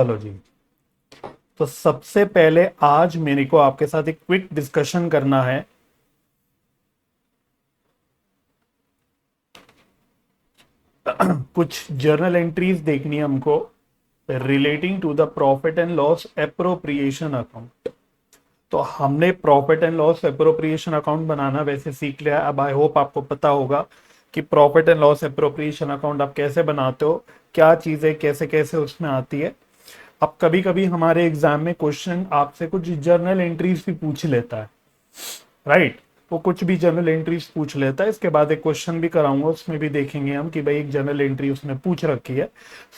चलो जी। तो सबसे पहले आज मेरे को आपके साथ एक क्विक डिस्कशन करना है। कुछ जर्नल एंट्रीज देखनी है हमको relating to the profit and loss appropriation account. तो हमने profit and loss appropriation account बनाना वैसे सीख लिया। अब आई होप आपको पता होगा कि profit and loss appropriation account आप कैसे बनाते हो, क्या चीजें कैसे कैसे उसमें आती है। अब कभी कभी हमारे एग्जाम में क्वेश्चन आपसे कुछ जर्नल एंट्रीज भी पूछ लेता है, राइट। वो कुछ भी जर्नल एंट्रीज पूछ लेता है। इसके बाद एक क्वेश्चन भी कराऊंगा, उसमें भी देखेंगे हम कि भाई एक जर्नल एंट्री उसने पूछ रखी है।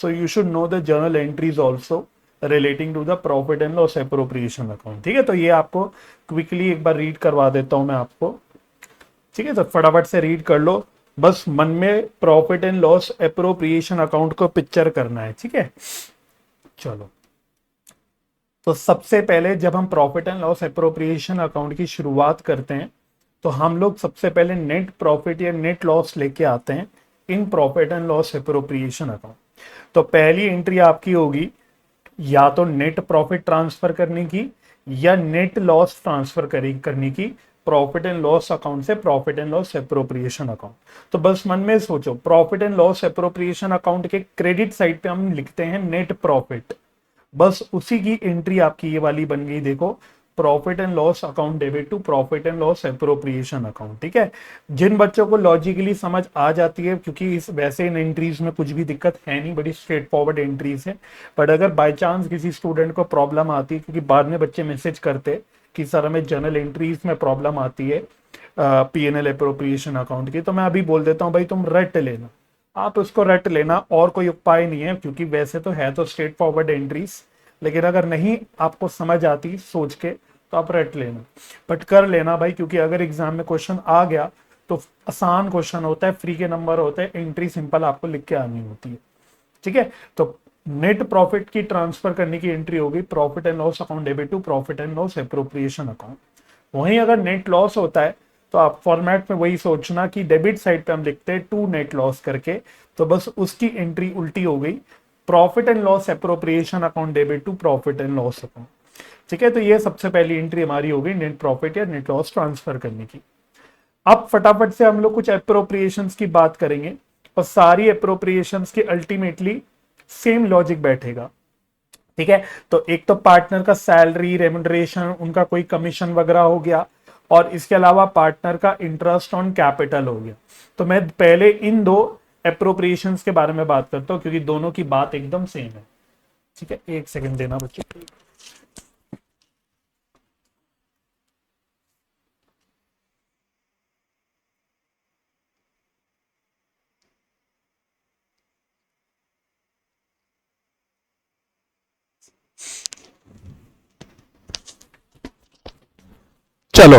So you should know the journal entries also relating to the profit and loss appropriation account. ठीक है, तो ये आपको क्विकली एक बार रीड करवा देता हूं मैं आपको। ठीक है, तो फटाफट से रीड कर लो। बस मन में profit and loss appropriation account को पिक्चर करना है। ठीक है, चलो। तो सबसे पहले जब हम profit and loss appropriation account की शुरुआत करते हैं तो हम लोग सबसे पहले नेट प्रॉफिट या नेट लॉस लेके आते हैं in profit and loss appropriation account. तो पहली एंट्री आपकी होगी या तो नेट प्रॉफिट ट्रांसफर करने की या नेट लॉस ट्रांसफर करने की प्रॉफिट एंड लॉस अकाउंट से profit and loss appropriation account. तो बस मन में सोचो, profit and loss appropriation account के क्रेडिट साइड पे हम लिखते हैं नेट प्रॉफिट। बस उसी की एंट्री आपकी ये वाली बन गई, देखो, profit and loss account debit to profit and loss appropriation account. ठीक है, जिन बच्चों को लॉजिकली समझ आ जाती है, क्योंकि इस वैसे इन एंट्रीज में कुछ भी दिक्कत है नहीं, बड़ी स्ट्रेट फॉरवर्ड एंट्रीज है। बट अगर बाय चांस किसी स्टूडेंट को प्रॉब्लम आती है, क्योंकि बाद में बच्चे मैसेज करते कि सर हमें जर्नल एंट्रीज में प्रॉब्लम आती है पीएनएल एप्रोप्रिएशन अकाउंट की, तो मैं अभी बोल देता हूँ भाई तुम रट लेना, आप उसको रट लेना, और कोई उपाय नहीं है। क्योंकि वैसे तो है तो स्ट्रेट फॉरवर्ड एंट्रीज, लेकिन अगर नहीं आपको समझ आती सोच के तो आप रट लेना, बट कर लेना भाई। क्योंकि अगर एग्जाम में क्वेश्चन आ गया तो आसान क्वेश्चन होता है, फ्री के नंबर होते हैं, एंट्री सिंपल आपको लिख के आनी होती है। ठीक है, तो नेट प्रॉफिट की ट्रांसफर करने की एंट्री होगी profit and loss account debit to profit and loss appropriation account. वहीं अगर नेट लॉस होता है तो आप फॉर्मेट में वही सोचना कि डेबिट साइड पे हम लिखते हैं टू नेट लॉस करके, तो बस उसकी एंट्री उल्टी हो गई, profit and loss appropriation account debit to profit and loss account. ठीक है, तो ये सबसे पहली एंट्री हमारी हो गई नेट प्रॉफिट या नेट लॉस ट्रांसफर करने की। अब फटाफट से हम लोग कुछ एप्रोप्रिएशंस की बात करेंगे, और सारी एप्रोप्रिएशंस की अल्टीमेटली सेम लॉजिक बैठेगा। ठीक है, तो एक तो पार्टनर का सैलरी रेम्युनरेशन, उनका कोई कमीशन वगैरह हो गया, और इसके अलावा पार्टनर का इंटरेस्ट ऑन कैपिटल हो गया। तो मैं पहले इन दो एप्रोप्रिएशंस के बारे में बात करता हूं, क्योंकि दोनों की बात एकदम सेम है। ठीक है, एक सेकंड देना बच्चे। चलो,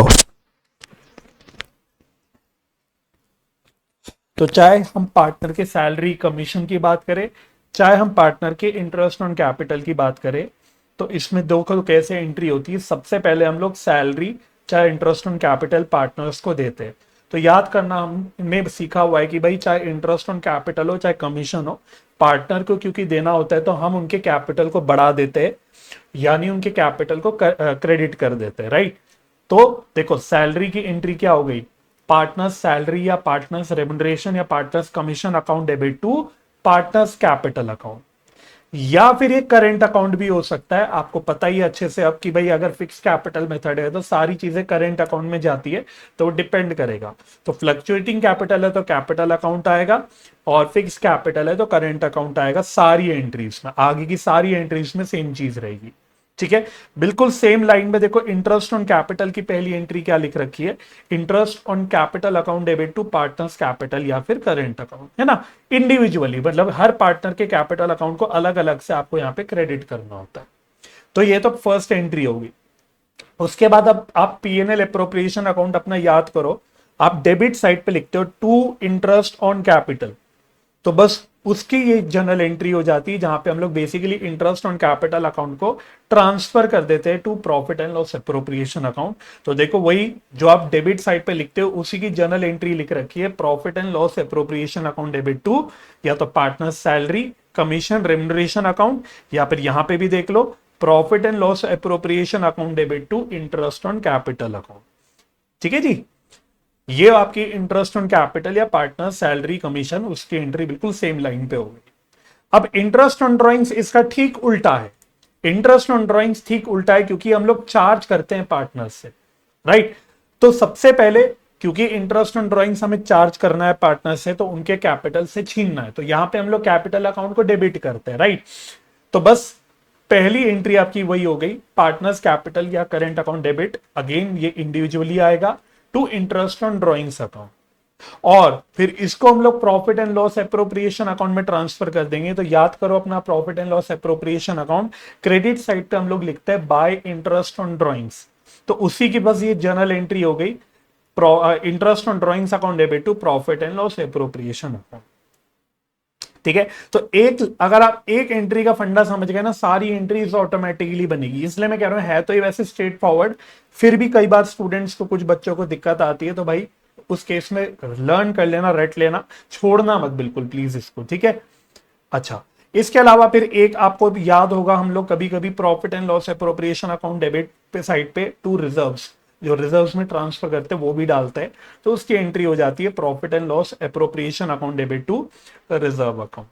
तो चाहे हम पार्टनर के सैलरी कमीशन की बात करें, चाहे हम पार्टनर के इंटरेस्ट ऑन कैपिटल की बात करें, तो इसमें दो को कैसे एंट्री होती है। सबसे पहले हम लोग सैलरी चाहे इंटरेस्ट ऑन कैपिटल पार्टनर्स को देते हैं। तो याद करना, हमने सीखा हुआ है कि भाई चाहे इंटरेस्ट ऑन कैपिटल हो चाहे कमीशन हो, पार्टनर को क्योंकि देना होता है तो हम उनके कैपिटल को बढ़ा देते हैं, यानी उनके कैपिटल को क्रेडिट कर देते हैं, राइट। तो देखो सैलरी की एंट्री क्या हो गई, पार्टनर्स सैलरी या पार्टनर्स रेम्युनरेशन या partners commission account debit to partners capital account. या फिर ये करेंट अकाउंट भी हो सकता है, आपको पता ही अच्छे से अब कि भाई अगर फिक्स कैपिटल मेथड है तो सारी चीजें करेंट अकाउंट में जाती है, तो डिपेंड करेगा। तो फ्लक्चुएटिंग कैपिटल है तो कैपिटल अकाउंट आएगा, और फिक्स कैपिटल है तो करेंट अकाउंट आएगा। सारी एंट्रीज में, आगे की सारी एंट्रीज में सेम चीज रहेगी। ठीक है, बिल्कुल सेम लाइन में देखो, इंटरेस्ट ऑन कैपिटल की पहली एंट्री क्या लिख रखी है, interest on capital account debit to partners capital या फिर करेंट अकाउंट, है ना। इंडिविजुअली मतलब हर पार्टनर के कैपिटल अकाउंट को अलग अलग से आपको यहाँ पे क्रेडिट करना होता है। तो ये तो फर्स्ट एंट्री होगी। उसके बाद अब आप पीएनएल अप्रोप्रिएशन अकाउंट अपना याद करो, आप डेबिट साइड पे लिखते हो टू इंटरेस्ट ऑन कैपिटल, तो बस उसकी ये जनरल एंट्री हो जाती है, जहां पे हम लोग basically interest on capital account को ट्रांसफर कर देते हैं to profit and loss appropriation account. तो देखो वही जो आप डेबिट साइड पे लिखते हो उसी की जनरल एंट्री लिख रखी है, profit and loss appropriation account debit to या तो partner salary commission remuneration account, या फिर यहां पे भी देख लो profit and loss appropriation account debit to interest on capital account. ठीक है जी, ये आपकी इंटरेस्ट ऑन कैपिटल या पार्टनर सैलरी कमीशन, उसकी एंट्री बिल्कुल सेम लाइन पे हो गई। अब इंटरेस्ट ऑन ड्रॉइंग्स इसका ठीक उल्टा है। इंटरेस्ट ऑन ड्रॉइंग्स ठीक उल्टा है क्योंकि हम लोग चार्ज करते हैं पार्टनर्स से, राइट। तो सबसे पहले क्योंकि इंटरेस्ट ऑन ड्रॉइंग्स हमें चार्ज करना है पार्टनर से, तो उनके कैपिटल से छीनना है, तो यहां पे हम लोग कैपिटल अकाउंट को डेबिट करते हैं, राइट। तो बस पहली एंट्री आपकी वही हो गई, पार्टनर्स कैपिटल या करेंट अकाउंट डेबिट, अगेन ये इंडिविजुअली आएगा to interest on drawings account, और फिर इसको हम लोग profit and loss appropriation account में ट्रांसफर कर देंगे। तो याद करो अपना profit and loss appropriation account, credit side पे हम लोग लिखते हैं बाय इंटरेस्ट ऑन ड्रॉइंग्स, तो उसी की बस ये जर्नल एंट्री हो गई, interest on drawings account debit to profit and loss appropriation account. ठीक है, तो एक अगर आप एक एंट्री का फंडा समझ गए ना, सारी एंट्रीज ऑटोमेटिकली बनेगी। इसलिए मैं कह रहा हूं है तो ये वैसे स्ट्रेट फॉरवर्ड, फिर भी कई बार स्टूडेंट्स को, कुछ बच्चों को दिक्कत आती है, तो भाई उस केस में लर्न कर लेना, रट लेना, छोड़ना मत बिल्कुल प्लीज इसको, ठीक है। अच्छा, इसके अलावा फिर एक आपको याद होगा, हम लोग कभी कभी profit and loss appropriation account debit पे साइड पे टू रिजर्व्स, जो रिजर्व्स में ट्रांसफर करते हैं वो भी डालते हैं, तो उसकी एंट्री हो जाती है profit and loss appropriation account debit to reserve account,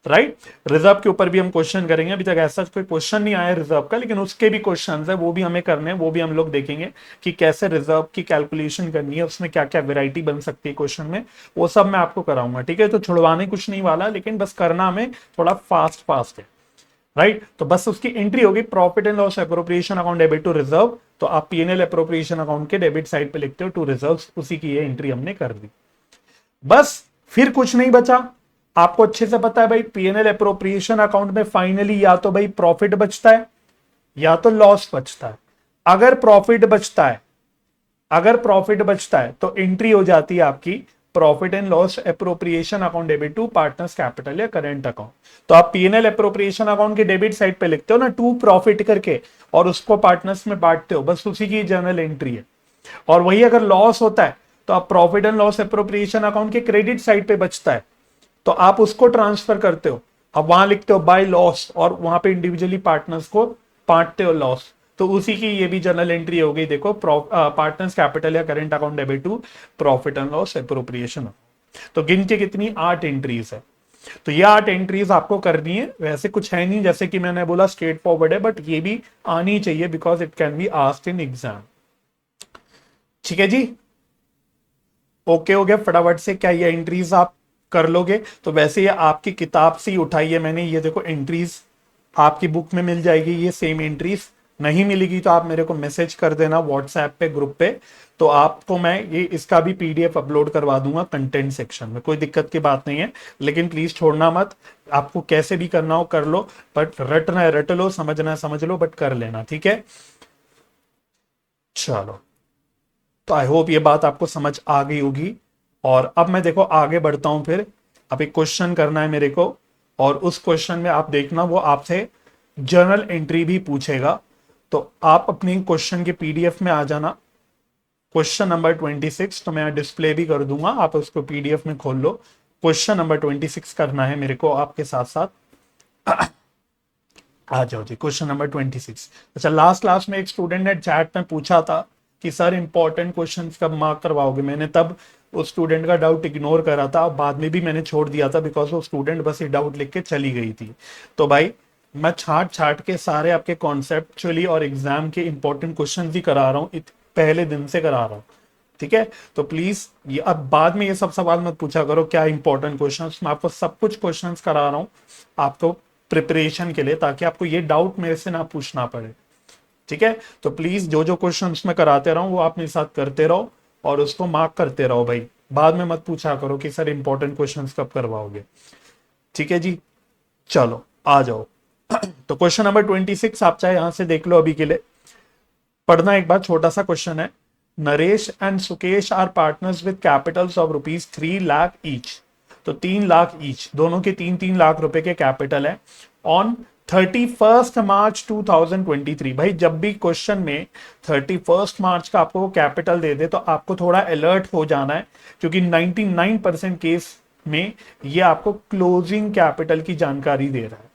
right. Reserve के ऊपर भी हम क्वेश्चन करेंगे, अभी तक ऐसा कोई क्वेश्चन नहीं आया रिजर्व का, लेकिन उसके भी क्वेश्चन है, वो भी हमें करने हैं, वो भी हम लोग देखेंगे कि कैसे रिजर्व की कैलकुलेशन करनी है, उसमें क्या क्या वेराइटी बन सकती है क्वेश्चन में, वो सब मैं आपको कराऊंगा, ठीक है। तो छुड़वाने कुछ नहीं वाला, लेकिन बस करना हमें थोड़ा फास्ट फास्ट है, राइट। तो बस उसकी एंट्री होगी profit and loss appropriation account debit to reserve, तो आप पीएनएल एप्रोप्रिएशन अकाउंट के डेबिट साइड पे लिखते हो टू रिजर्व, उसी की ये एंट्री हमने कर दी। बस फिर कुछ नहीं बचा, आपको अच्छे से पता है भाई, पीएनएल एप्रोप्रिएशन अकाउंट में फाइनली या तो भाई प्रॉफिट बचता है या तो लॉस बचता है। अगर प्रॉफिट बचता है, अगर प्रॉफिट बचता है तो एंट्री हो जाती है आपकी profit and loss appropriation account debit to partners capital या करेंट अकाउंट। तो आप पीएनएल एप्रोप्रिएशन अकाउंट के डेबिट साइड पे लिखते हो ना टू प्रॉफिट करके, और उसको पार्टनर्स में बांटते हो, बस उसी की जर्नल एंट्री है। और वही अगर लॉस होता है तो आप profit and loss appropriation account के क्रेडिट साइड पे बचता है, तो आप उसको ट्रांसफर करते हो, अब वहां लिखते हो बाय लॉस, और वहां पे इंडिविजुअली पार्टनर्स को बांटते हो लॉस, तो उसी की ये भी जर्नल एंट्री हो गई। देखो पार्टनर्स कैपिटल या current account debit to profit and loss appropriation. तो गिन के कितनी 8 एंट्रीज है, तो ये 8 एंट्रीज आपको करनी है। वैसे कुछ है नहीं, जैसे कि मैंने बोला स्ट्रेट फॉरवर्ड है, बट ये भी आनी चाहिए because it can be asked in exam. ठीक है जी, ओके हो गया फटाफट से, क्या ये एंट्रीज आप कर लोगे? तो वैसे ये आपकी किताब से ही उठाई है मैंने, ये देखो एंट्रीज आपकी बुक में मिल जाएगी, ये सेम एंट्रीज। नहीं मिलेगी तो आप मेरे को मैसेज कर देना व्हाट्सएप पे, ग्रुप पे, तो आपको मैं ये इसका भी पीडीएफ अपलोड करवा दूंगा कंटेंट सेक्शन में, कोई दिक्कत की बात नहीं है। लेकिन प्लीज छोड़ना मत, आपको कैसे भी करना हो कर लो, बट रटना है रट लो, समझना है समझ लो, बट कर लेना, ठीक है। चलो, तो आई होप ये बात आपको समझ आ गई होगी। और अब मैं देखो आगे बढ़ता हूं, फिर अब एक क्वेश्चन करना है मेरे को, और उस क्वेश्चन में आप देखना वो आपसे जर्नल एंट्री भी पूछेगा, तो आप अपनी क्वेश्चन के पीडीएफ में आ जाना। क्वेश्चन नंबर 26, तो मैं डिस्प्ले भी कर दूंगा, आप उसको पीडीएफ में खोल लो। क्वेश्चन नंबर 26 करना है मेरे को आपके साथ साथ। आ जाओ जी, क्वेश्चन नंबर 26। अच्छा, लास्ट क्लास में एक स्टूडेंट ने चैट में पूछा था कि सर इंपॉर्टेंट क्वेश्चंस कब मार्क करवाओगे, मैंने तब उस स्टूडेंट का डाउट इग्नोर करा था, बाद में भी मैंने छोड़ दिया था बिकॉज वो स्टूडेंट बस ये डाउट लिख के चली गई थी। तो भाई मैं छाट छाट के सारे आपके कॉन्सेप्चुअली और एग्जाम के इंपॉर्टेंट क्वेश्चन भी करा रहा हूँ, पहले दिन से करा रहा हूँ, ठीक है। तो प्लीज ये अब बाद में ये सब सवाल मत पूछा करो क्या इंपॉर्टेंट क्वेश्चन, मैं आपको सब कुछ क्वेश्चन करा रहा हूँ आपको प्रिपरेशन के लिए, ताकि आपको ये डाउट मेरे से ना पूछना पड़े, ठीक है। तो प्लीज जो जो क्वेश्चन मैं कराते रहा हूँ वो आप मेरे साथ करते रहो और उसको मार्क करते रहो भाई, बाद में मत पूछा करो कि सर इंपॉर्टेंट क्वेश्चंस कब करवाओगे, ठीक है जी। चलो आ जाओ। तो क्वेश्चन नंबर 26 आप चाहे यहां से देख लो, अभी के लिए पढ़ना एक बार, छोटा सा क्वेश्चन है। Naresh and Sukesh are partners with capitals of ₹3 lakh each, तो 3 लाख ईच, दोनों के 3-3 लाख रुपए के कैपिटल है। ऑन 31 मार्च 2023, भाई जब भी क्वेश्चन में 31 मार्च का आपको कैपिटल दे दे तो आपको थोड़ा अलर्ट हो जाना है, क्योंकि 99% केस में ये आपको क्लोजिंग कैपिटल की जानकारी दे रहा है।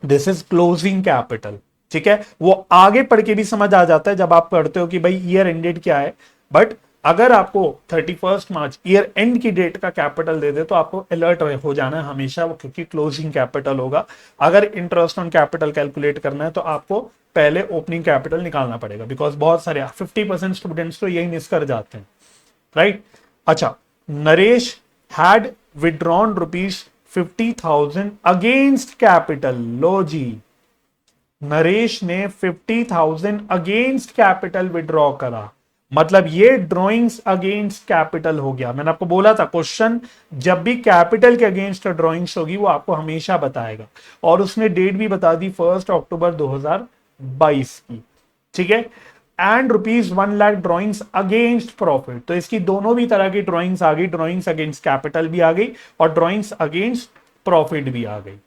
दिस इज क्लोजिंग कैपिटल, ठीक है। वो आगे पढ़ के भी समझ आ जाता है जब आप पढ़ते हो कि भाई ईयर एंडेड क्या है, बट अगर आपको 31 मार्च ईयर एंड की डेट का कैपिटल दे दे तो आपको अलर्ट हो जाना है हमेशा वो, क्योंकि क्लोजिंग कैपिटल होगा। अगर इंटरेस्ट ऑन कैपिटल कैलकुलेट करना है तो आपको पहले ओपनिंग कैपिटल निकालना पड़ेगा, बिकॉज बहुत सारे 50% स्टूडेंट्स तो यही मिस कर जाते हैं, राइट। अच्छा, Naresh had withdrawn ₹50,000 against capital. लो जी, नरेश ने 50,000 अगेंस्ट कैपिटल विड्रॉ करा, मतलब ये ड्रॉइंग्स अगेंस्ट कैपिटल हो गया। मैंने आपको बोला था क्वेश्चन जब भी कैपिटल के अगेंस्ट ड्रॉइंग्स होगी वो आपको हमेशा बताएगा, और उसने डेट भी बता दी 1 अक्टूबर 2022 की, ठीक है। And ₹1 lakh drawings against profit, तो इसकी दोनों भी तरह की ड्रॉइंग्स आ गई, ड्रॉइंग्स अगेंस्ट कैपिटल भी आ गई और ड्रॉइंग्स अगेंस्ट प्रॉफिट भी आ गई।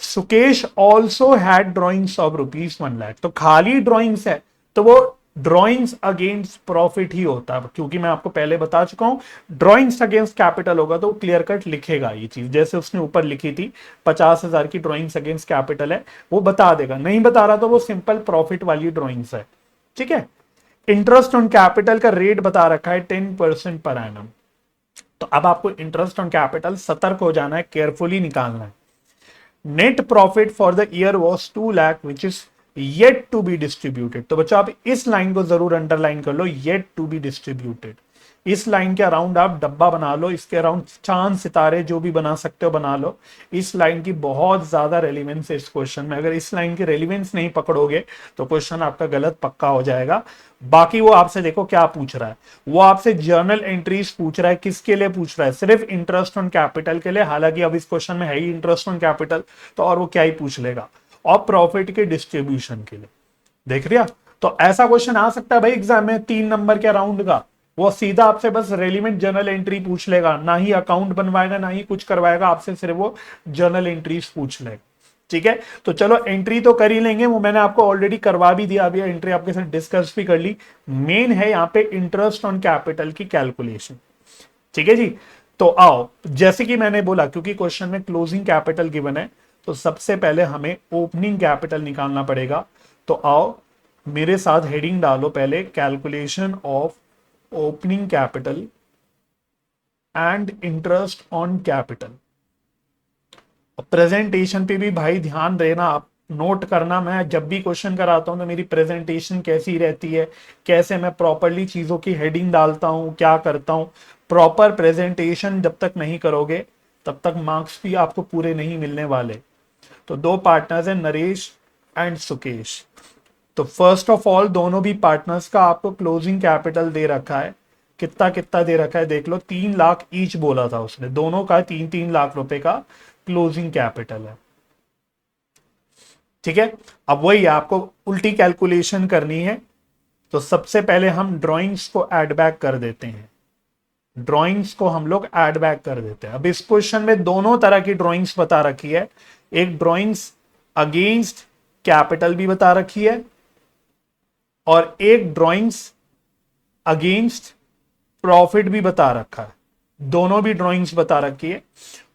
Sukesh also had drawings of ₹1 lakh, तो खाली ड्रॉइंग्स है तो वो ड्रॉइंग्स अगेंस्ट प्रॉफिट ही होता है, क्योंकि मैं आपको पहले बता चुका हूं ड्रॉइंग्स अगेंस्ट कैपिटल होगा तो क्लियर कट लिखेगा ये चीज, जैसे उसने ऊपर लिखी थी 50,000 की ड्रॉइंग्स अगेंस्ट कैपिटल है, वो बता देगा। नहीं बता रहा तो वो सिंपल प्रॉफिट वाली ड्रॉइंग्स है, ठीक है। इंटरेस्ट ऑन कैपिटल का रेट बता रखा है 10% पर एनम, तो अब आपको इंटरेस्ट ऑन कैपिटल सतर्क हो जाना है, केयरफुली निकालना है। Net profit for the year was 2 lakh which is yet to be distributed. तो बच्चों आप इस लाइन को जरूर अंडरलाइन कर लो, येट टू बी डिस्ट्रीब्यूटेड। इस लाइन के अराउंड आप डब्बा बना लो, इसके अराउंड चांद सितारे जो भी बना सकते हो बना लो। इस लाइन की बहुत ज्यादा रेलिवेंस है इस क्वेश्चन में, अगर इस लाइन की रेलिवेंस नहीं पकड़ोगे तो क्वेश्चन आपका गलत पक्का हो जाएगा। बाकी वो आपसे देखो क्या पूछ रहा है, वो आपसे जर्नल एंट्रीज पूछ रहा है, किसके लिए पूछ रहा है, सिर्फ इंटरेस्ट ऑन कैपिटल के लिए। हालांकि अब इस क्वेश्चन में है ही इंटरेस्ट ऑन कैपिटल, तो और वो क्या ही पूछ लेगा, और प्रॉफिट के डिस्ट्रीब्यूशन के लिए। देख रिया, तो ऐसा क्वेश्चन आ सकता है भाई एग्जाम में 3 नंबर के अराउंड का, वो सीधा आपसे बस रेलिवेंट जर्नल एंट्री पूछ लेगा, ना ही अकाउंट बनवाएगा ना ही कुछ करवाएगा आपसे, सिर्फ वो जर्नल एंट्रीज पूछ लेगा, ठीक है। तो चलो एंट्री तो कर ही लेंगे, वो मैंने आपको ऑलरेडी करवा भी दिया, अभी एंट्री आपके साथ डिस्कस भी कर ली। मेन है यहाँ पे इंटरेस्ट ऑन कैपिटल की कैलकुलेशन, ठीक है जी। तो आओ, जैसे कि मैंने बोला क्योंकि क्वेश्चन में क्लोजिंग कैपिटल गिवन है तो सबसे पहले हमें ओपनिंग कैपिटल निकालना पड़ेगा। तो आओ मेरे साथ हेडिंग डालो पहले, calculation of opening capital and interest on capital. Presentation पे भी भाई ध्यान देना, आप नोट करना। मैं जब भी क्वेश्चन कराता हूं तो मेरी प्रेजेंटेशन कैसी रहती है, कैसे मैं प्रॉपरली चीजों की हेडिंग डालता हूं, क्या करता हूं। प्रॉपर प्रेजेंटेशन जब तक नहीं करोगे तब तक मार्क्स भी आपको पूरे नहीं मिलने वाले। तो 2 पार्टनर्स हैं, नरेश एंड सुकेश। तो फर्स्ट ऑफ ऑल दोनों भी पार्टनर्स का आपको क्लोजिंग कैपिटल दे रखा है, कितना कितना दे रखा है देख लो, 3 लाख ईच बोला था उसने, दोनों का 3-3 लाख रुपए का क्लोजिंग कैपिटल है, ठीक है। अब वही आपको उल्टी कैलकुलेशन करनी है, तो सबसे पहले हम ड्राइंग्स को ऐड बैक कर देते हैं, ड्राइंग्स को हम लोग ऐड बैक कर देते हैं। अब इस क्वेश्चन में दोनों तरह की ड्राइंग्स बता रखी है, एक ड्राइंग्स अगेंस्ट कैपिटल भी बता रखी है और एक ड्राइंग्स अगेंस्ट प्रॉफिट भी बता रखा है, दोनों भी ड्राइंग्स बता रखी है।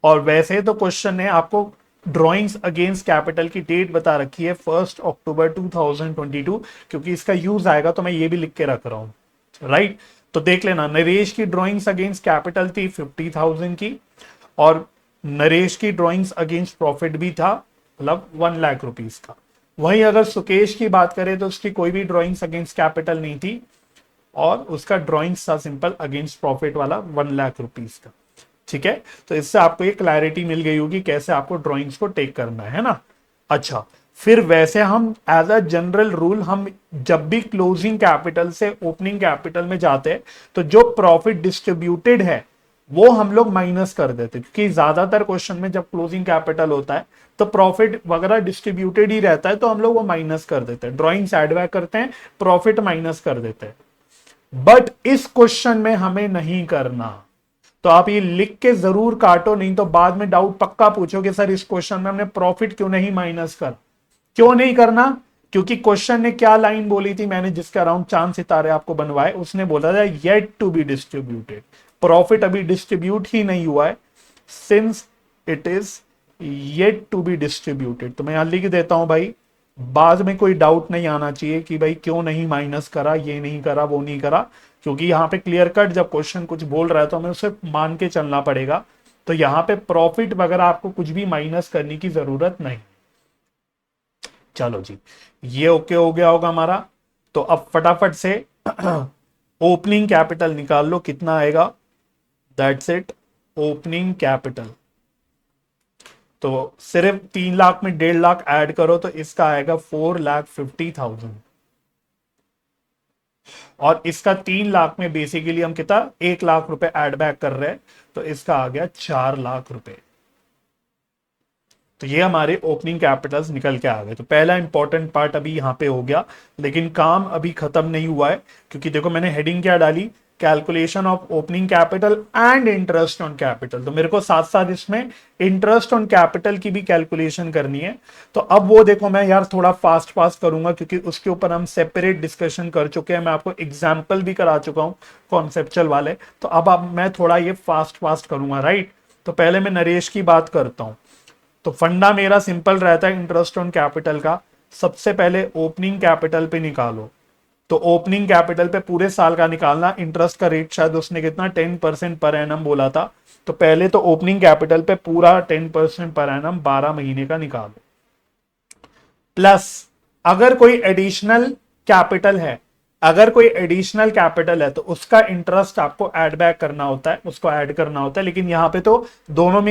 और वैसे तो क्वेश्चन ने आपको ड्राइंग्स अगेंस्ट कैपिटल की डेट बता रखी है 1 अक्टूबर 2022, क्योंकि इसका यूज आएगा तो मैं ये भी लिख के रख रहा हूं, राइट। तो देख लेना, नरेश की ड्राइंग्स अगेंस्ट कैपिटल थी 50,000 की, और नरेश की ड्राइंग्स अगेंस्ट प्रॉफिट भी था, मतलब 1 लाख रुपीस का। वहीं अगर सुकेश की बात करें तो उसकी कोई भी ड्राइंग्स अगेंस्ट कैपिटल नहीं थी और उसका ड्राइंग्स था सिंपल अगेंस्ट प्रॉफिट वाला 1 लाख रुपीस का, ठीक है। तो इससे आपको एक क्लैरिटी मिल गई होगी कैसे आपको ड्राइंग्स को टेक करना है ना। अच्छा, फिर वैसे हम एज अ जनरल रूल हम जब भी क्लोजिंग कैपिटल से ओपनिंग कैपिटल में जाते हैं तो जो प्रॉफिट डिस्ट्रीब्यूटेड है वो हम लोग माइनस कर देते हैं, क्योंकि ज्यादातर क्वेश्चन में जब क्लोजिंग कैपिटल होता है तो प्रॉफिट वगैरह डिस्ट्रीब्यूटेड ही रहता है, तो हम लोग वो माइनस कर देते हैं, ड्राइंग्स ऐड बैक करते हैं, प्रॉफिट माइनस कर देते हैं। बट इस क्वेश्चन में हमें नहीं करना, तो आप ये लिख के जरूर काटो, नहीं तो बाद में डाउट पक्का पूछोगे सर इस क्वेश्चन में हमने प्रॉफिट क्यों नहीं माइनस कर। क्यों नहीं करना, क्योंकि क्वेश्चन ने क्या लाइन बोली थी, मैंने जिसके अराउंड चांद सितारे आपको बनवाए, उसने बोला था yet to be distributed. Profit अभी डिस्ट्रीब्यूट ही नहीं हुआ है, since it is yet to be distributed. तो मैं यहां लिख देता हूं भाई, बाद में कोई डाउट नहीं आना चाहिए कि भाई क्यों नहीं माइनस करा, ये नहीं करा, वो नहीं करा, क्योंकि यहाँ पे क्लियर कट जब क्वेश्चन कुछ बोल रहा है तो हमें उसे मान के चलना पड़ेगा। तो यहाँ पे प्रॉफिट वगैरह आपको कुछ भी माइनस करने की जरूरत नहीं। चलो जी, ये ओके हो गया होगा हमारा। तो अब फटाफट से ओपनिंग कैपिटल निकाल लो, कितना आएगा, दैट्स इट, ओपनिंग कैपिटल। तो सिर्फ 3 लाख में 1.5 लाख ऐड करो तो इसका आएगा 4,50,000, और इसका 3 लाख में बेसिकली हम कितना 1 लाख रुपए ऐड बैक कर रहे हैं, तो इसका आ गया 4 लाख रुपए। तो ये हमारे ओपनिंग कैपिटल्स निकल के आ गए। तो पहला इंपॉर्टेंट पार्ट अभी यहां पे हो गया, लेकिन काम अभी खत्म नहीं हुआ है, क्योंकि देखो मैंने हेडिंग क्या डाली, calculation of opening capital and interest on capital. तो मेरे को साथ साथ इसमें इंटरेस्ट ऑन कैपिटल की भी कैलकुलेशन करनी है। तो अब वो देखो मैं यार थोड़ा फास्ट फास्ट करूंगा, क्योंकि उसके ऊपर हम सेपरेट डिस्कशन कर चुके हैं, मैं आपको एग्जाम्पल भी करा चुका हूं कॉन्सेप्चुअल वाले। तो अब मैं थोड़ा ये फास्ट फास्ट करूंगा, राइट। तो पहले मैं नरेश की बात करता हूं। तो फंडा मेरा सिंपल रहता है इंटरेस्ट ऑन कैपिटल का, सबसे पहले ओपनिंग कैपिटल पे निकालो। तो ओपनिंग कैपिटल पे पूरे साल का निकालना, इंटरेस्ट का रेट शायद उसने कितना 10% पर एनम बोला था। तो पहले तो ओपनिंग कैपिटल पे पूरा 10% पर एनम 12 महीने का निकालो, प्लस अगर कोई एडिशनल कैपिटल है, अगर कोई एडिशनल कैपिटल है तो उसका इंटरेस्ट आपको ऐड बैक करना होता है, उसको ऐड करना होता है। लेकिन यहां पे तो दोनों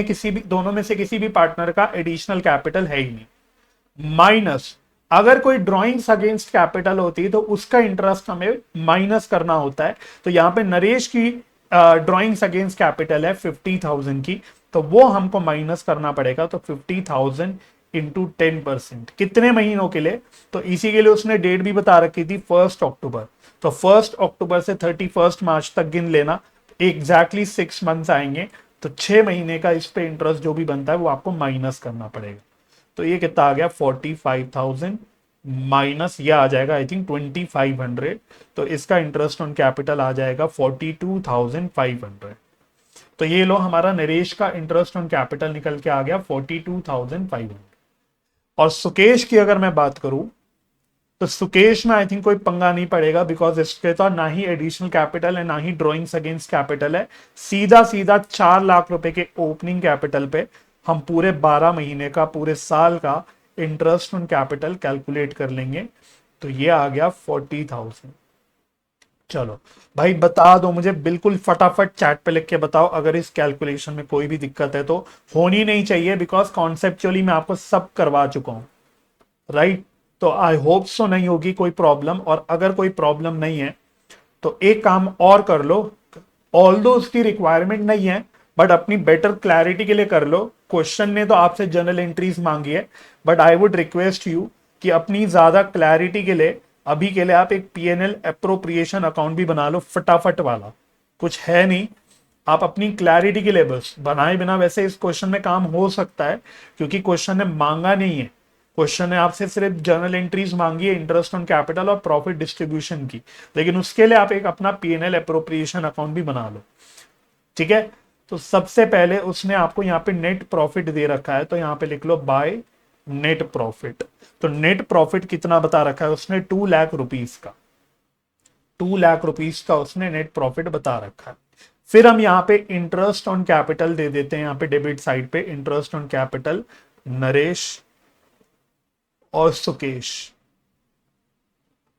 में से किसी भी पार्टनर का एडिशनल कैपिटल है ही नहीं। माइनस अगर कोई ड्रॉइंग्स अगेंस्ट कैपिटल होती है तो उसका इंटरेस्ट हमें माइनस करना होता है। तो यहां पे नरेश की ड्रॉइंग्स अगेंस्ट कैपिटल है 50,000 की, तो वो हमको माइनस करना पड़ेगा। तो 50,000 इंटू 10% कितने महीनों के लिए, तो इसी के लिए उसने डेट भी बता रखी थी 1 अक्टूबर। तो 1 अक्टूबर से 31 मार्च तक गिन लेना, एग्जैक्टली 6 मंथ्स आएंगे। तो 6 महीने का इस पे इंटरेस्ट जो भी बनता है वो आपको माइनस करना पड़ेगा। तो ये कितना आ गया 45,000 माइनस ये आ जाएगा आई थिंक 2,500। तो इसका इंटरेस्ट ऑन कैपिटल आ जाएगा 42,500। तो ये लो हमारा नरेश का इंटरेस्ट ऑन कैपिटल निकल के आ गया 42,500। और सुकेश की अगर मैं बात करूं तो सुकेश में आई थिंक कोई पंगा नहीं पड़ेगा, बिकॉज इसके तो ना ही एडिशनल कैपिटल है ना ही ड्रॉइंग्स अगेंस्ट कैपिटल है। सीधा सीधा 4 लाख रुपए के ओपनिंग कैपिटल पे हम पूरे 12 महीने का, पूरे साल का इंटरेस्ट ऑन कैपिटल कैलकुलेट कर लेंगे। तो ये आ गया 40,000। चलो भाई बता दो मुझे बिल्कुल फटाफट चैट पे लिख के बताओ अगर इस कैलकुलेशन में कोई भी दिक्कत है, तो होनी नहीं चाहिए, बिकॉज कॉन्सेप्चुअली मैं आपको सब करवा चुका हूं, राइट। तो आई होप सो नहीं होगी कोई प्रॉब्लम, और अगर कोई प्रॉब्लम नहीं है तो एक काम और कर लो, ऑल्दो उसकी रिक्वायरमेंट नहीं है बट अपनी बेटर क्लैरिटी के लिए कर लो। क्वेश्चन ने तो आपसे जनरल एंट्रीज मांगी है, but I would request you कि अपनी ज्यादा क्लैरिटी के लिए अभी के लिए आप एक पीएनएल अप्रोप्रिएशन अकाउंट भी बना लो, फटाफट वाला, कुछ है नहीं। आप अपनी क्लैरिटी के लिए बस बनाए बिना वैसे इस क्वेश्चन में काम हो सकता है, क्योंकि क्वेश्चन ने मांगा नहीं है, क्वेश्चन ने आपसे सिर्फ जर्नल एंट्रीज मांगी है इंटरेस्ट ऑन कैपिटल और प्रॉफिट डिस्ट्रीब्यूशन की। लेकिन उसके लिए आप एक अपना पीएनएल अप्रोप्रिएशन अकाउंट भी बना लो, ठीक है। तो सबसे पहले उसने आपको यहाँ पे नेट प्रॉफिट दे रखा है, तो यहाँ पे लिख लो बाय नेट प्रॉफिट। तो नेट प्रॉफिट कितना बता रखा है उसने, 2 लाख रुपीज का, 2 लाख रुपीज का उसने नेट प्रॉफिट बता रखा है। फिर हम यहाँ पे इंटरेस्ट ऑन कैपिटल दे देते हैं, यहाँ पे डेबिट साइड पे इंटरेस्ट ऑन कैपिटल नरेश और सुकेश,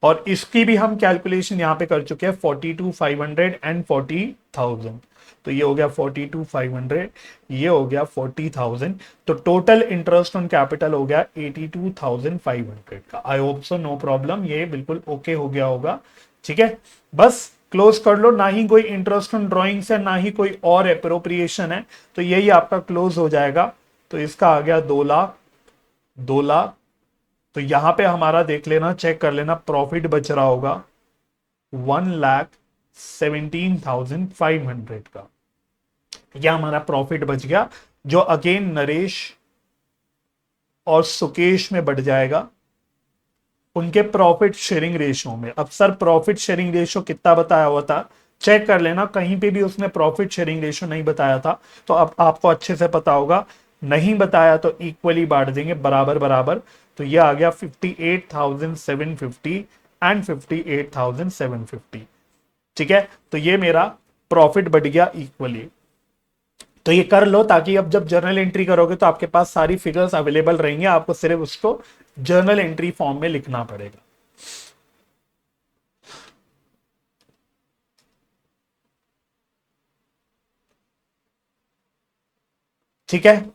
और इसकी भी हम कैलकुलेशन यहां पे कर चुके हैं 42,500 एंड 40,000। तो ये हो गया 42,500, ये हो गया 40,000। तो टोटल इंटरेस्ट ऑन कैपिटल हो गया 82,500 का। I hope so no problem, ये बिल्कुल ओके हो गया होगा, ठीक है। बस क्लोज कर लो, ना ही कोई इंटरेस्ट ऑन ड्रॉइंग्स है ना ही कोई और एप्रोप्रिएशन है, तो यही आपका क्लोज हो जाएगा। तो इसका आ गया 2 लाख, 2 लाख। तो यहां पे हमारा देख लेना, चेक कर लेना, प्रॉफिट बच रहा होगा 1,17,500 का। यह हमारा प्रॉफिट बच गया, जो अगेन नरेश और सुकेश में बढ़ जाएगा उनके प्रॉफिट शेयरिंग रेशियो में। अब सर प्रॉफिट शेयरिंग रेशियो कितना बताया हुआ था, चेक कर लेना, कहीं पे भी उसने प्रॉफिट शेयरिंग रेशियो नहीं बताया था, तो अब आपको अच्छे से पता होगा। नहीं बताया तो इक्वली बांट देंगे, बराबर बराबर। तो ये आ गया 58,750 एंड 58,750। ठीक है, तो ये मेरा प्रॉफिट बढ़ गया इक्वली। तो ये कर लो, ताकि अब जब जर्नल एंट्री करोगे तो आपके पास सारी फिगर्स अवेलेबल रहेंगे, आपको सिर्फ उसको जर्नल एंट्री फॉर्म में लिखना पड़ेगा। ठीक है,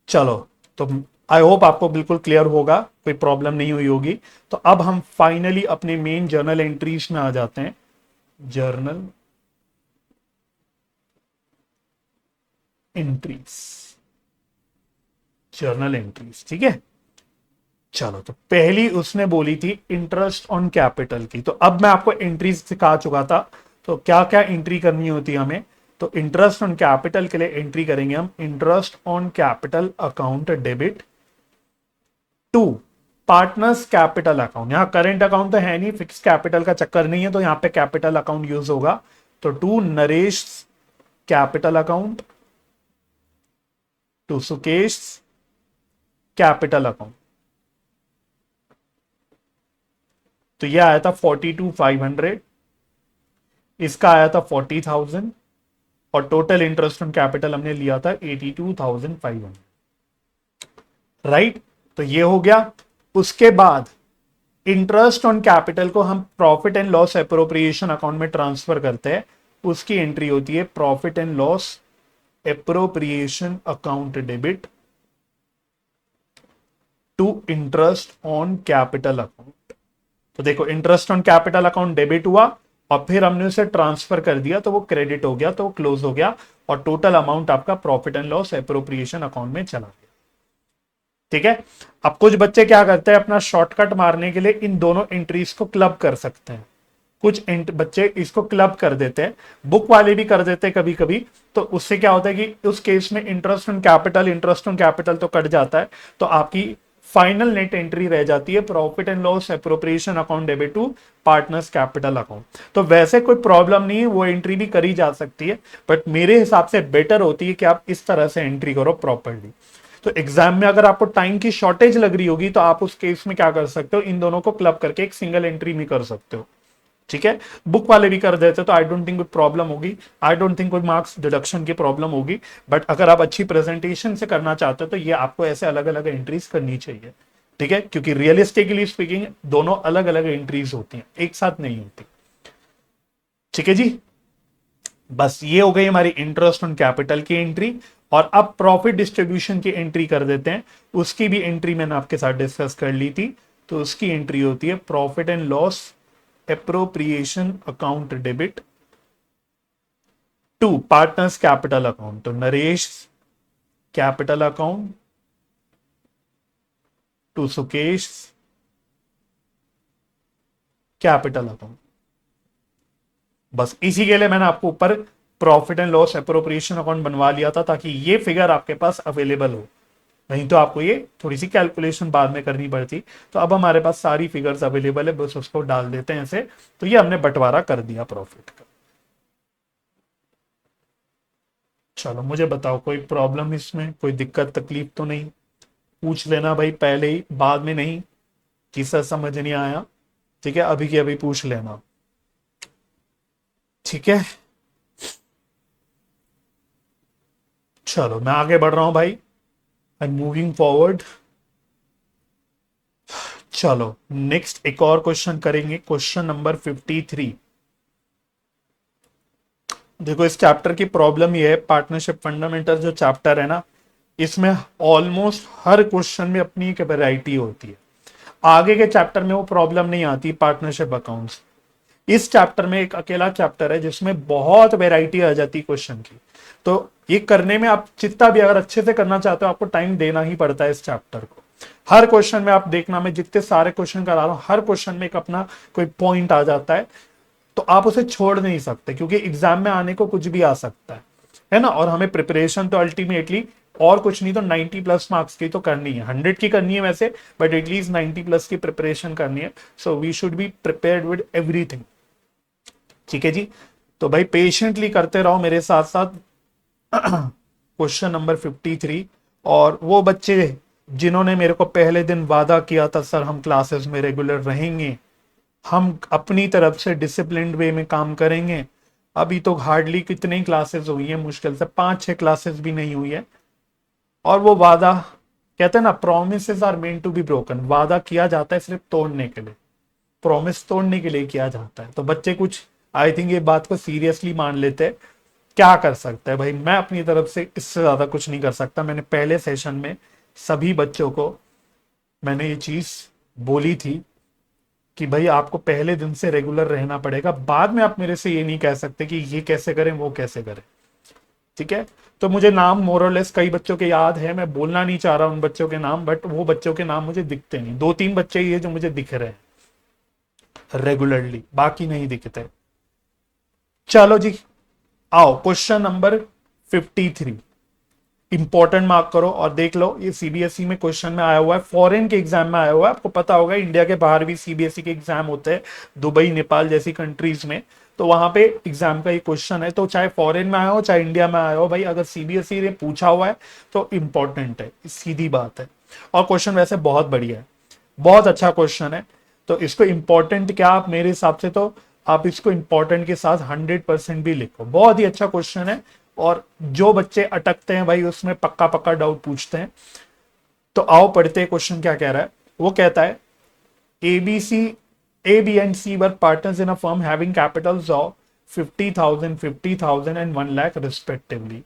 चलो। तो आई होप आपको बिल्कुल क्लियर होगा, कोई प्रॉब्लम नहीं हुई होगी। तो अब हम फाइनली अपने मेन जर्नल एंट्रीज में आ जाते हैं। जर्नल एंट्रीज, जर्नल एंट्रीज, ठीक है। चलो, तो पहली उसने बोली थी इंटरेस्ट ऑन कैपिटल की। तो अब मैं आपको एंट्रीज सिखा चुका था, तो क्या क्या एंट्री करनी होती है हमें। तो इंटरेस्ट ऑन कैपिटल के लिए एंट्री करेंगे हम, interest on capital account debit to partners capital account. यहां करेंट अकाउंट तो है नहीं, फिक्स कैपिटल का चक्कर नहीं है, तो यहां पे कैपिटल अकाउंट यूज होगा। तो to Naresh capital account, to Sukesh capital account. तो यह आया था 42,500, इसका आया था 40,000, और टोटल इंटरेस्ट ऑन कैपिटल हमने लिया था 82,500। राइट, तो ये हो गया। उसके बाद इंटरेस्ट ऑन कैपिटल को हम profit and loss appropriation account में ट्रांसफर करते हैं, उसकी एंट्री होती है profit and loss appropriation account debit to interest on capital account. तो देखो, interest on capital account debit हुआ और फिर हमने उसे ट्रांसफर कर दिया, तो वो क्रेडिट हो गया, तो वो क्लोज हो गया, और टोटल अमाउंट आपका profit and loss appropriation account में चला गया। ठीक है, अब कुछ बच्चे क्या करते हैं, अपना शॉर्टकट मारने के लिए इन दोनों एंट्रीज को क्लब कर सकते हैं। कुछ बच्चे इसको क्लब कर देते हैं, बुक वाले भी कर देते हैं कभी कभी। तो उससे क्या होता है कि उस केस में इंटरेस्ट ऑन कैपिटल तो कट जाता है, तो आपकी फाइनल नेट एंट्री रह जाती है profit and loss appropriation account debit to partners capital account. तो वैसे कोई प्रॉब्लम नहीं है, वो एंट्री भी करी जा सकती है, बट मेरे हिसाब से बेटर होती है कि आप इस तरह से एंट्री करो प्रॉपरली। तो एग्जाम में अगर आपको टाइम की शॉर्टेज लग रही होगी, तो आप उस केस में क्या कर सकते हो, इन दोनों को क्लब करके एक सिंगल एंट्री में कर सकते हो। ठीक है, बुक वाले भी कर देते, तो आई डोंट थिंक कोई प्रॉब्लम होगी, आई डोंट थिंक कोई मार्क्स डिडक्शन की प्रॉब्लम होगी। बट अगर आप अच्छी प्रेजेंटेशन से करना चाहते हो, तो ये आपको ऐसे अलग अलग एंट्रीज करनी चाहिए। ठीक है, क्योंकि रियलिस्टिकली स्पीकिंग दोनों अलग अलग एंट्रीज होती हैं, एक साथ नहीं होती। ठीक है जी, बस ये हो गई हमारी इंटरेस्ट ऑन कैपिटल की एंट्री। और अब प्रॉफिट डिस्ट्रीब्यूशन की एंट्री कर देते हैं। उसकी भी एंट्री मैंने आपके साथ डिस्कस कर ली थी। तो उसकी एंट्री होती है profit and loss appropriation account debit to partners capital account. तो Naresh capital account to Sukesh capital account. बस इसी के लिए मैंने आपको ऊपर profit and loss appropriation account बनवा लिया था, ताकि ये फिगर आपके पास अवेलेबल हो, नहीं तो आपको ये थोड़ी सी कैलकुलेशन बाद में करनी पड़ती। तो अब हमारे पास सारी फिगर्स अवेलेबल है, बस उसको डाल देते हैं ऐसे। तो ये हमने बंटवारा कर दिया प्रॉफिट का। चलो, मुझे बताओ कोई प्रॉब्लम इसमें, कोई दिक्कत तकलीफ तो नहीं। पूछ लेना भाई पहले ही, बाद में नहीं कि सर समझ नहीं आया। ठीक है, अभी की अभी पूछ लेना। ठीक है, चलो मैं आगे बढ़ रहा हूं भाई, आई एम मूविंग फॉरवर्ड। चलो नेक्स्ट एक और क्वेश्चन करेंगे, क्वेश्चन नंबर 53। देखो, इस चैप्टर की प्रॉब्लम ये है, पार्टनरशिप फंडामेंटल जो चैप्टर है ना, इसमें ऑलमोस्ट हर क्वेश्चन में अपनी एक वैरायटी होती है। आगे के चैप्टर में वो प्रॉब्लम नहीं आती पार्टनरशिप अकाउंट्स। इस चैप्टर में एक अकेला चैप्टर है जिसमें बहुत वैरायटी आ जाती है क्वेश्चन की। तो ये करने में आप जितना भी अगर अच्छे से करना चाहते हो, आपको टाइम देना ही पड़ता है इस चैप्टर को। हर क्वेश्चन में आप देखना, मैं जितने सारे क्वेश्चन करा रहा हूं, हर क्वेश्चन में एक अपना कोई पॉइंट आ जाता है, तो आप उसे छोड़ नहीं सकते, क्योंकि एग्जाम में आने को कुछ भी आ सकता है ना। और हमें प्रिपरेशन तो अल्टीमेटली और कुछ नहीं तो 90 प्लस मार्क्स की तो करनी है, 100 की करनी है वैसे, बट एटलीस्ट 90 प्लस की प्रिपरेशन करनी है। So we should be prepared with everything. ठीक है जी, तो भाई पेशेंटली करते रहो मेरे साथ साथ। Question number 53। और वो बच्चे जिन्होंने मेरे को पहले दिन वादा किया था सर हम क्लासेस में रेगुलर रहेंगे, हम अपनी तरफ से डिसिप्लिन्ड वे में काम करेंगे, अभी तो हार्डली कितनी ही क्लासेस हुई है, मुश्किल से 5-6 क्लासेस भी नहीं हुई है। और वो वादा, कहते हैं ना promise are meant to be broken, वादा किया जाता है सिर्फ तोड़ने के लिए, प्रॉमिस तोड़ने के लिए किया जाता है। तो बच्चे कुछ आई थिंक ये बात को सीरियसली मान लेते हैं। क्या कर सकता है भाई, मैं अपनी तरफ से इससे ज्यादा कुछ नहीं कर सकता। मैंने पहले सेशन में सभी बच्चों को मैंने ये चीज बोली थी कि भाई आपको पहले दिन से रेगुलर रहना पड़ेगा, बाद में आप मेरे से ये नहीं कह सकते कि ये कैसे करें वो कैसे करें। ठीक है, तो मुझे नाम मोरलेस कई बच्चों के याद है, मैं बोलना नहीं चाह रहा उन बच्चों के नाम, बट वो बच्चों के नाम मुझे दिखते नहीं, 2-3 बच्चे ही है जो मुझे दिख रहे हैं रेगुलरली, बाकी नहीं दिखते। चलो जी, आओ क्वेश्चन नंबर 53। इंपॉर्टेंट मार्क करो और देख लो, ये सीबीएसई में क्वेश्चन में आया हुआ है, फॉरेन के एग्जाम में आया हुआ है। आपको पता होगा इंडिया के बाहर भी सीबीएसई के एग्जाम होते हैं, दुबई नेपाल जैसी कंट्रीज में, तो वहां पे एग्जाम का ये क्वेश्चन है। तो चाहे फॉरेन में आया हो चाहे इंडिया में आया हो भाई, अगर सीबीएसई ने पूछा हुआ है तो इंपॉर्टेंट है, सीधी बात है। और क्वेश्चन वैसे बहुत बढ़िया है, बहुत अच्छा क्वेश्चन है। तो इसको इंपॉर्टेंट क्या, आप मेरे हिसाब से तो आप इसको इंपॉर्टेंट के साथ 100% भी लिखो, बहुत ही अच्छा क्वेश्चन है। और जो बच्चे अटकते हैं भाई उसमें पक्का पक्का डाउट पूछते हैं। तो आओ पढ़ते हैं क्वेश्चन क्या कह रहा है। वो कहता है ABC A B and C were partners in a firm having capitals of 50,000 50,000 and 1 lakh respectively.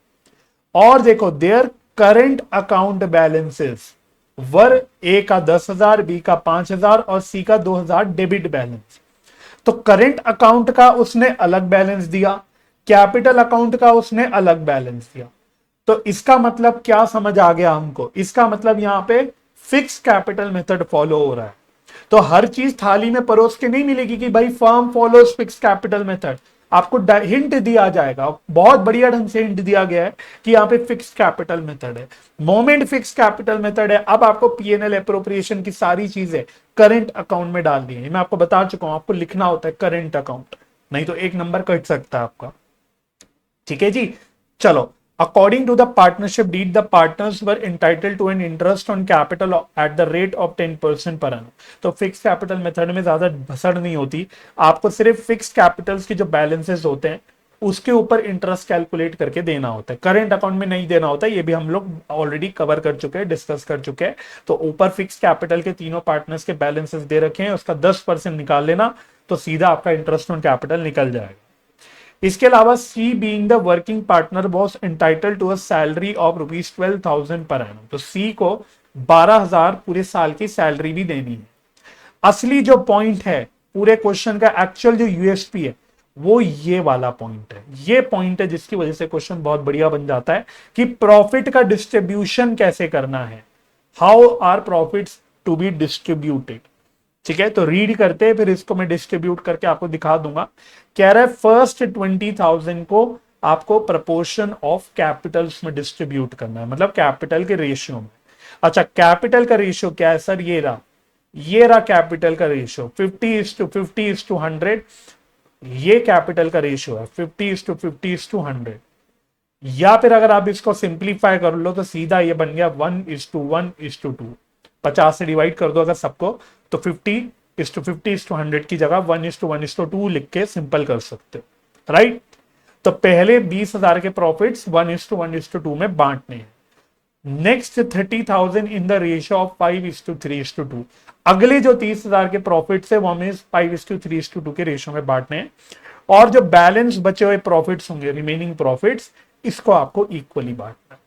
और देखो their current account balances were A का 10,000, बी का 5,000 और सी का 2,000 डेबिट बैलेंस। तो करंट अकाउंट का उसने अलग बैलेंस दिया, कैपिटल अकाउंट का उसने अलग बैलेंस दिया। तो इसका मतलब क्या समझ आ गया हमको, इसका मतलब यहां पे फिक्स कैपिटल मेथड फॉलो हो रहा है। तो हर चीज थाली में परोस के नहीं मिलेगी कि भाई firm follows fix capital method. आपको हिंट दिया जाएगा, बहुत बढ़िया ढंग से हिंट दिया गया है कि यहाँ पे फिक्स कैपिटल मेथड है, मोमेंट फिक्स कैपिटल मेथड है। अब आपको पीएनएल एप्रोप्रिएशन की सारी चीजें करंट अकाउंट में डालनी है, मैं आपको बता चुका हूं, आपको लिखना होता है करंट अकाउंट, नहीं तो एक नंबर कट सकता है आपका। ठीक है जी, चलो। According to the partnership deed the partners were entitled to an interest on capital at the rate of 10% per annum। तो फिक्स कैपिटल मेथड में ज्यादा भसड़ नहीं होती, आपको सिर्फ फिक्स कैपिटल्स के जो बैलेंसेस होते हैं उसके ऊपर इंटरेस्ट कैलकुलेट करके देना होता है, करंट अकाउंट में नहीं देना होता है। ये भी हम लोग ऑलरेडी कवर कर चुके हैं, डिस्कस कर चुके हैं। तो ऊपर फिक्स कैपिटल के तीनों पार्टनर्स के बैलेंसेस दे रखे हैं, उसका 10% निकाल लेना तो सीधा आपका इंटरेस्ट ऑन कैपिटल निकल जाएगा। इसके अलावा C being the working partner was entitled to a salary of ₹12,000 per annum. तो सी को 12,000 पूरे साल की सैलरी भी देनी है। असली जो पॉइंट है पूरे क्वेश्चन का, एक्चुअल जो यूएसपी है वो ये वाला पॉइंट है, ये पॉइंट है जिसकी वजह से क्वेश्चन बहुत बढ़िया बन जाता है कि प्रॉफिट का डिस्ट्रीब्यूशन कैसे करना है, how are profits to be distributed. ठीक है, तो रीड करते हैं फिर इसको मैं डिस्ट्रीब्यूट करके आपको दिखा दूंगा। कह रहा है फर्स्ट 20,000 को आपको प्रपोर्शन ऑफ कैपिटल्स में डिस्ट्रीब्यूट करना है, मतलब कैपिटल के रेशियो में। अच्छा, कैपिटल का रेशियो क्या है सर, ये रहा कैपिटल का रेशियो 50:50:100। ये कैपिटल का रेशियो है 50:50:100। या फिर अगर आप इसको सिंप्लीफाई कर लो तो सीधा ये बन गया 1:1:2। 50 से डिवाइड कर दो अगर सबको, तो 50:50:100 की जगह 1:1:2 लिख के सिंपल कर सकते हो, राइट। तो पहले 20,000 के प्रॉफिट्स 1:1:2 में बांटने हैं। Next 30,000 in the ratio of 5:3:2। अगले जो 30,000 के प्रॉफिट्स है वो हमें 5:3:2 के रेशियो में बांटने हैं। और जो बैलेंस बचे हुए प्रॉफिट्स होंगे, रिमेनिंग प्रॉफिट्स, इसको आपको इक्वली बांटना है।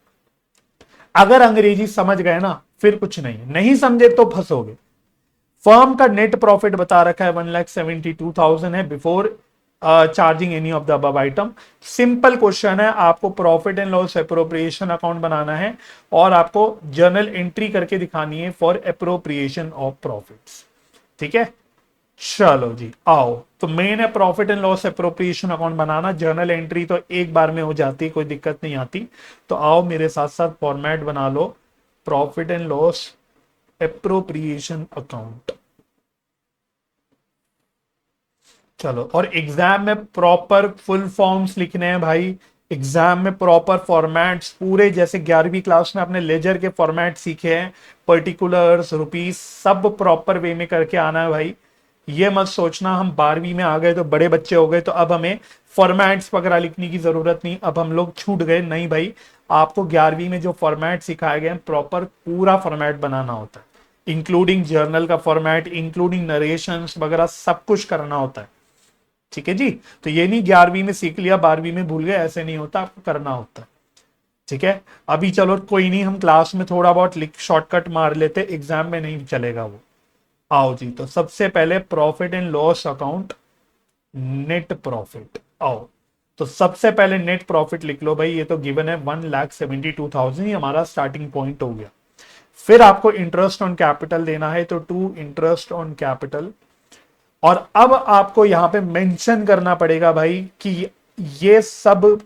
अगर अंग्रेजी समझ गए ना फिर कुछ नहीं समझे तो फंसोगे। फर्म का नेट प्रॉफिट बता रखा है 1,72,000 है before charging any of the above item. Simple question है, आपको profit and loss appropriation account बनाना है और आपको जर्नल एंट्री करके दिखानी है फॉर एप्रोप्रिएशन ऑफ प्रॉफिट्स। ठीक है, चलो जी आओ। तो मेन है profit and loss appropriation account banana, journal entry तो एक बार में हो जाती है, कोई दिक्कत नहीं आती। तो आओ मेरे साथ साथ फॉर्मेट बना लो, profit and loss appropriation account. चलो, और एग्जाम में प्रॉपर फुल फॉर्म्स लिखने हैं भाई। एग्जाम में प्रॉपर फॉर्मेट्स पूरे, जैसे 11वीं क्लास में आपने लेजर के फॉर्मेट सीखे हैं, पर्टिकुलर्स, रुपीज, सब प्रॉपर वे में करके आना है भाई। ये मत सोचना हम 12वीं में आ गए तो बड़े बच्चे हो गए तो अब हमें फॉर्मेट्स वगैरह लिखने की जरूरत नहीं, अब हम लोग छूट गए, नहीं भाई। आपको 11वीं में जो फॉर्मेट सिखाए गए हैं प्रॉपर पूरा फॉर्मेट बनाना होता है, इंक्लूडिंग जर्नल का फॉर्मेट, इंक्लूडिंग नरेशंस वगैरह सब कुछ करना होता है। ठीक है जी। तो ये नहीं 11वीं में सीख लिया 12वीं में भूल गए, ऐसे नहीं होता, आपको करना होता है। ठीक है। अभी चलो कोई नहीं, हम क्लास में थोड़ा बहुत लिख शॉर्टकट मार लेते, एग्जाम में नहीं चलेगा वो। आओ जी, तो सबसे पहले profit and loss account, net profit. आओ, तो सबसे पहले नेट प्रॉफिट लिख लो भाई, ये तो गिवन है 1,72,000, ये हमारा स्टार्टिंग पॉइंट हो गया। फिर आपको इंटरेस्ट ऑन कैपिटल देना है, तो टू इंटरेस्ट ऑन कैपिटल। और अब आपको यहां पे मेंशन करना पड़ेगा भाई कि ये सब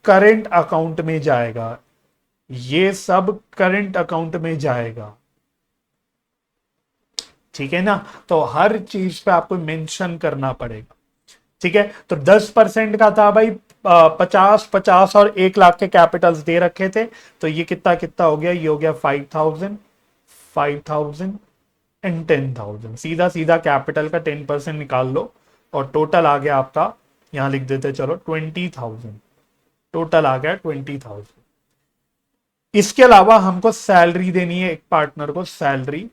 करंट अकाउंट में जाएगा, ये सब करंट अकाउंट में जाएगा। ठीक है ना, तो हर चीज पे आपको मेंशन करना पड़ेगा। ठीक है, तो 10% का था भाई, 50 50 और 1 लाख के कैपिटल्स दे रखे थे, तो ये कितना कितना हो गया, ये हो गया 5,000, 5,000 एंड 10,000। सीधा सीधा कैपिटल का 10% निकाल लो और टोटल आ गया आपका, यहां लिख देते चलो 20,000, टोटल आ गया 20,000। इसके अलावा हमको सैलरी देनी है एक पार्टनर को, सैलरी,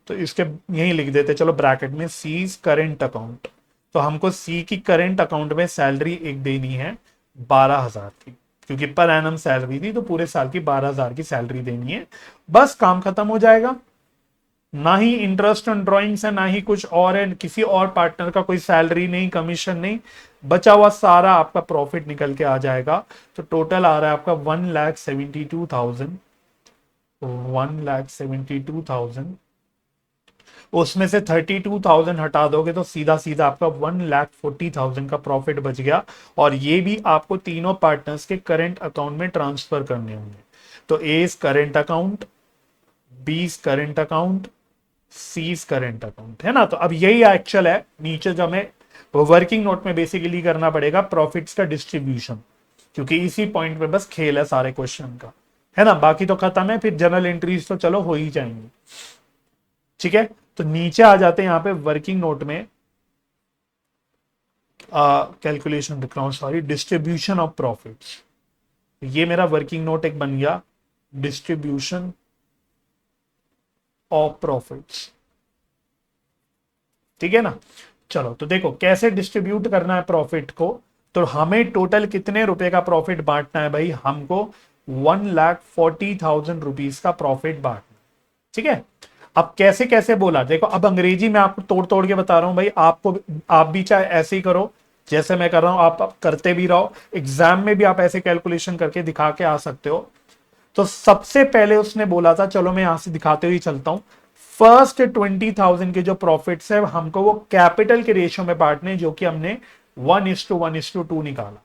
तो इसके यही लिख देते चलो ब्रैकेट में, सीज करेंट अकाउंट। तो हमको सी की करेंट अकाउंट में सैलरी एक देनी है 12,000 की, क्योंकि पर एनम सैलरी थी तो पूरे साल की 12,000 की सैलरी देनी है। बस काम खत्म हो जाएगा। ना ही इंटरेस्ट ऑन ड्रॉइंग्स है, ना ही कुछ और है, किसी और पार्टनर का कोई सैलरी नहीं, कमीशन नहीं, बचा हुआ सारा आपका प्रॉफिट निकल के आ जाएगा। तो टोटल आ रहा है आपका 1,72,000, 1,72,000। उसमें से 32,000 हटा दोगे तो सीधा सीधा आपका 1,40,000 का प्रॉफिट बच गया। और ये भी आपको तीनों पार्टनर्स के करंट अकाउंट में ट्रांसफर करने होंगे। तो A is current account, B is current account, C's current account, है ना। तो अब यही एक्चुअल है, नीचे जो हमें वर्किंग नोट में बेसिकली करना पड़ेगा प्रॉफिट्स का डिस्ट्रीब्यूशन, क्योंकि इसी पॉइंट पे बस खेल है सारे क्वेश्चन का, है ना। बाकी तो खत्म है, फिर जनरल एंट्रीज तो चलो हो ही जाएंगी। ठीक है, तो नीचे आ जाते हैं यहां पे वर्किंग नोट में, कैलकुलेशन लिख रहा हूं, सॉरी, डिस्ट्रीब्यूशन ऑफ प्रॉफिट्स। ये मेरा वर्किंग नोट एक बन गया, डिस्ट्रीब्यूशन ऑफ प्रॉफिट्स। ठीक है ना। चलो, तो देखो कैसे डिस्ट्रीब्यूट करना है प्रॉफिट को। तो हमें टोटल कितने रुपए का प्रॉफिट बांटना है भाई, हमको 1,40,000 रुपीज का प्रॉफिट बांटना। ठीक है, अब कैसे कैसे बोला देखो, अब अंग्रेजी में आपको तोड़ तोड़ के बता रहा हूं भाई, आपको आप भी चाहे ऐसे ही करो जैसे मैं कर रहा हूं, आप करते भी रहो, एग्जाम में भी आप ऐसे कैलकुलेशन करके दिखा के आ सकते हो। तो सबसे पहले उसने बोला था, चलो मैं यहां से दिखाते हुए चलता हूं, फर्स्ट 20,000 के जो प्रॉफिट्स है हमको वो कैपिटल के रेशियो में बांटने, जो कि हमने 1:1:2 निकाला।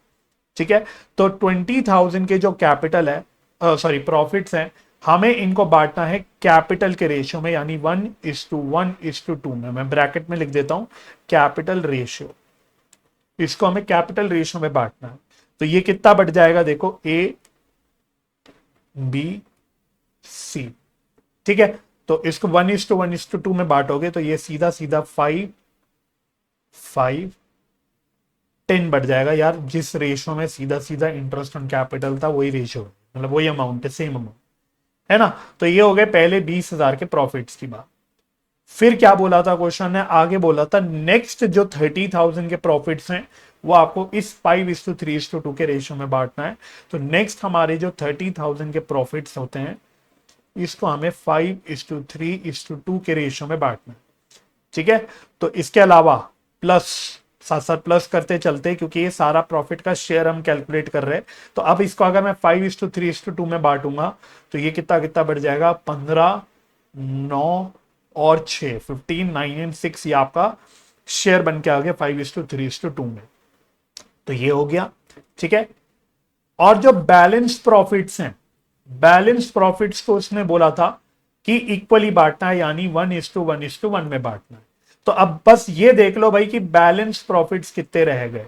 ठीक है, तो 20,000 के जो कैपिटल है, सॉरी प्रॉफिट्स हैं, हमें इनको बांटना है कैपिटल के रेशियो में, यानी 1:1:2 में। मैं ब्रैकेट में लिख देता हूं कैपिटल रेशियो, इसको हमें कैपिटल रेशियो में बांटना है। तो ये कितना बढ़ जाएगा देखो, ए बी सी। ठीक है, तो इसको 1:1:2 में बांटोगे तो ये सीधा सीधा 5 5 10 बढ़ जाएगा यार। जिस रेशियो में सीधा सीधा इंटरेस्ट ऑन कैपिटल था वही रेशियो, मतलब वही अमाउंट है, सेम अमाउंट, है ना। तो ये हो गए पहले 20,000 के प्रॉफिट्स की बात। फिर क्या बोला था क्वेश्चन ने, आगे बोला था नेक्स्ट जो 30,000 के प्रॉफिट्स हैं वो आपको इस 5:3:2 के रेशियो में बांटना है। तो नेक्स्ट हमारे जो 30,000 के प्रॉफिट्स होते हैं इसको हमें 5:3:2 के रेशियो में बांटना है। ठीक है, तो इसके अलावा प्लस, साथ साथ प्लस करते चलते, क्योंकि ये सारा प्रॉफिट का शेयर हम कैलकुलेट कर रहे हैं। तो अब इसको अगर मैं 5:3:2 में बांटूंगा तो ये कितना कितना बढ़ जाएगा, 15 9 और 6, 15 9 एंड 6, ये आपका शेयर बन के आ गया 5:3:2 में। तो ये हो गया। ठीक है, और जो बैलेंस प्रॉफिट्स हैं, बैलेंस प्रॉफिट्स को उसने बोला था कि इक्वली बांटना है, यानी 1:1:1 में बांटना है। तो अब बस ये देख लो भाई कि बैलेंस प्रॉफिट्स कितने रह गए।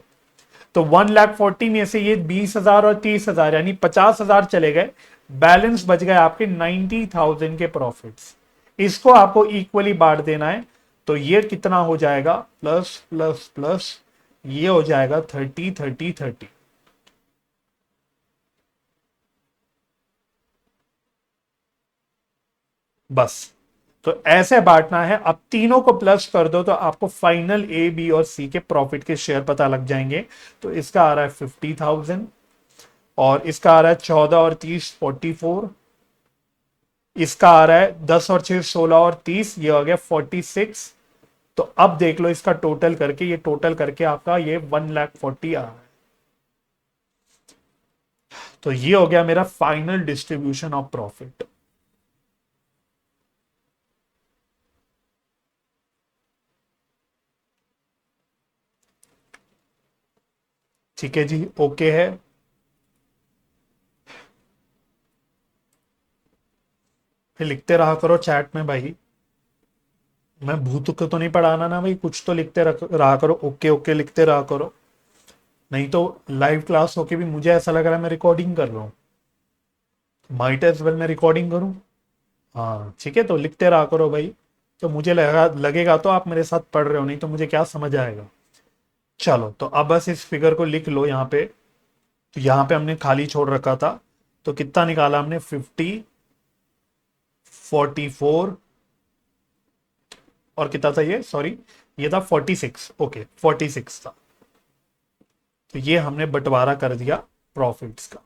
तो 1,40,000 में से ये 20,000 और 30,000 यानी 50,000 चले गए, बैलेंस बच गए आपके 90,000 के प्रॉफिट्स। इसको आपको इक्वली बांट देना है। तो ये कितना हो जाएगा, प्लस प्लस प्लस, ये हो जाएगा 30 30 30। बस, तो ऐसे बांटना है। अब तीनों को प्लस कर दो तो आपको फाइनल ए बी और सी के प्रॉफिट के शेयर पता लग जाएंगे। तो इसका आ रहा है 50,000 और इसका आ रहा है 14 और 30 44। इसका आ रहा है 10 और 6 16 और 30, ये हो गया 46। तो अब देख लो इसका टोटल करके, ये टोटल करके आपका ये 1,40,000 आ रहा है। तो ये हो गया मेरा फाइनल डिस्ट्रीब्यूशन ऑफ प्रॉफिट। ठीक है जी, ओके है। फिर लिखते रहा करो चैट में भाई, मैं भूत को तो नहीं पढ़ाना ना भाई, कुछ तो लिखते रहा करो, ओके ओके लिखते रहा करो। नहीं तो लाइव क्लास होके भी मुझे ऐसा लग रहा है मैं रिकॉर्डिंग कर रहा हूँ। माइट एज वेल मैं रिकॉर्डिंग करूँ। हाँ ठीक है, तो लिखते रहा करो भाई। तो मुझे लगेगा तो आप मेरे साथ पढ़ रहे हो, नहीं तो मुझे क्या समझ आएगा। चलो, तो अब बस इस फिगर को लिख लो यहाँ पे। तो यहाँ पे हमने खाली छोड़ रखा था। तो कितना निकाला हमने, 50 44 और कितना था ये, सॉरी ये था 46। ओके 46 था। तो ये हमने बंटवारा कर दिया प्रॉफिट्स का।